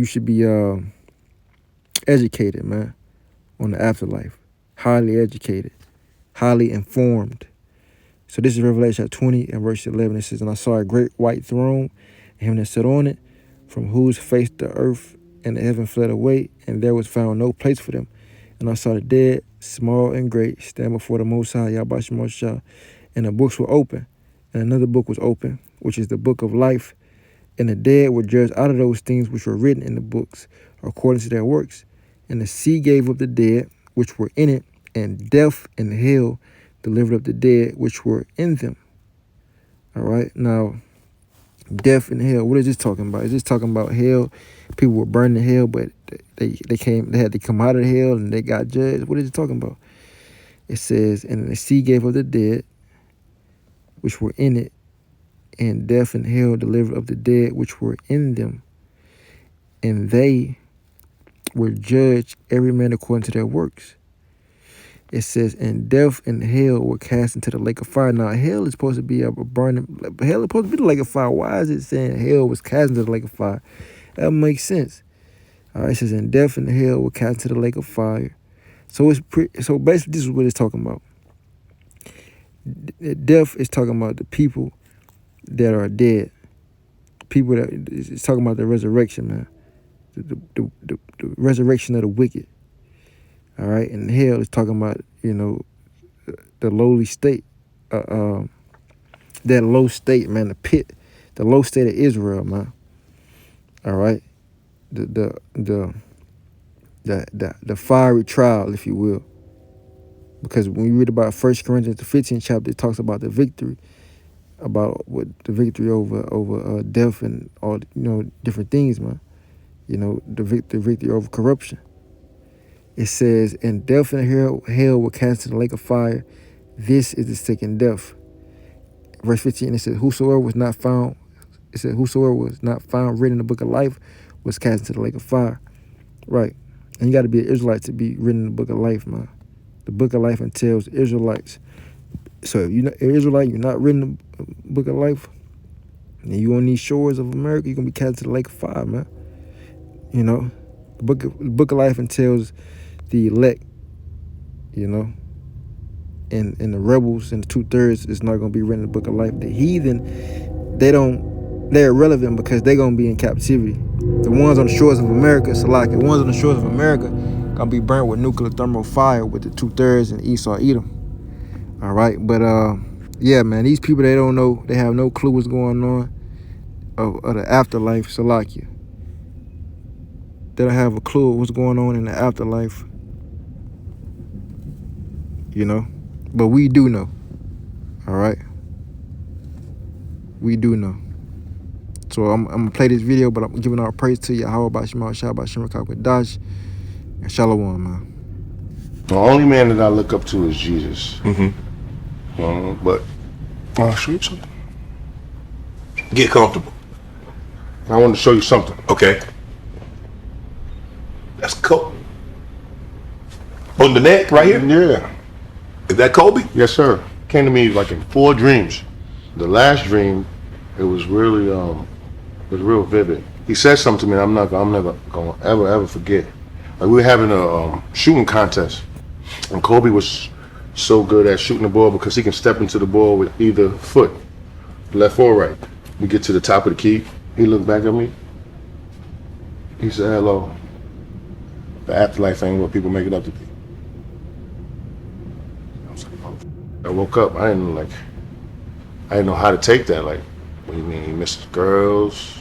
should be educated, man, on the afterlife. Highly educated, highly informed. So this is Revelation 20 and verse 11. It says, "And I saw a great white throne, and him that sat on it, from whose face the earth and the heaven fled away, and there was found no place for them. And I saw the dead, small and great, stand before the Most High, Yahweh Shemashah, and the books were open. And another book was open, which is the book of life. And the dead were judged out of those things which were written in the books, according to their works. And the sea gave up the dead which were in it, and death and hell delivered up the dead which were in them." All right, now, death and hell, what is this talking about? Is this talking about hell? People were burned in hell, but they had to come out of hell and they got judged. What is it talking about? It says, "And the sea gave up the dead which were in it, and death and hell delivered up the dead which were in them, and they were judged every man according to their works." It says, "And death and hell were cast into the lake of fire." Now, hell is supposed to be a burning. Hell is supposed to be the lake of fire. Why is it saying hell was cast into the lake of fire? That makes sense. All right, it says, "And death and hell were cast into the lake of fire." So so basically, this is what it's talking about. Death is talking about the people that are dead. People that it's talking about the resurrection, man. The resurrection of the wicked. All right, and hell is talking about, the lowly state, that low state, man, the pit, the low state of Israel, man. All right, the fiery trial, if you will, because when you read about 1 Corinthians the 15th chapter, it talks about the victory, about what the victory over death and all, different things, man. The victory over corruption. It says, "And death and hell were cast into the lake of fire. This is the second death." Verse 15, it says, whosoever was not found written in the book of life was cast into the lake of fire. Right. And you got to be an Israelite to be written in the book of life, man. The book of life entails Israelites. So if you're not an Israelite, you're not written in the book of life, and you on these shores of America, you're going to be cast into the lake of fire, man. The book of life entails the elect, and the rebels and the 2/3 is not going to be written in the book of life. The heathen, they're irrelevant because they're going to be in captivity. The ones on the shores of America, the ones on the shores of America going to be burnt with nuclear thermal fire with the 2/3 and Esau Edom. All right, but yeah, man, these people, they don't know, they have no clue what's going on. of the afterlife, Salakia. They don't have a clue of what's going on in the afterlife, you know. But we do know, all right? We do know. So I'm gonna play this video, but I'm giving all praise to Yahweh by Shema Shah by Shem Dash and Shalom, man. The only man that I look up to is Jesus. But I'll show you something. Get comfortable. I want to show you something. Okay. That's Kobe. On the neck right here? Yeah. Is that Kobe? Yes, sir. Came to me like in 4 dreams. The last dream, it was really it was real vivid. He said something to me I'm never gonna ever forget. Like, we were having a shooting contest, and Kobe was so good at shooting the ball because he can step into the ball with either foot, left or right. We get to the top of the key. He looked back at me. He said, "Hello. The afterlife ain't what people make it up to be." I woke up. I didn't know how to take that. Like, what do you mean he misses girls?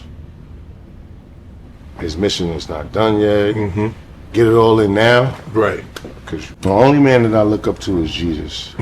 His mission is not done yet. Get it all in now. Right. Because the only man that I look up to is Jesus.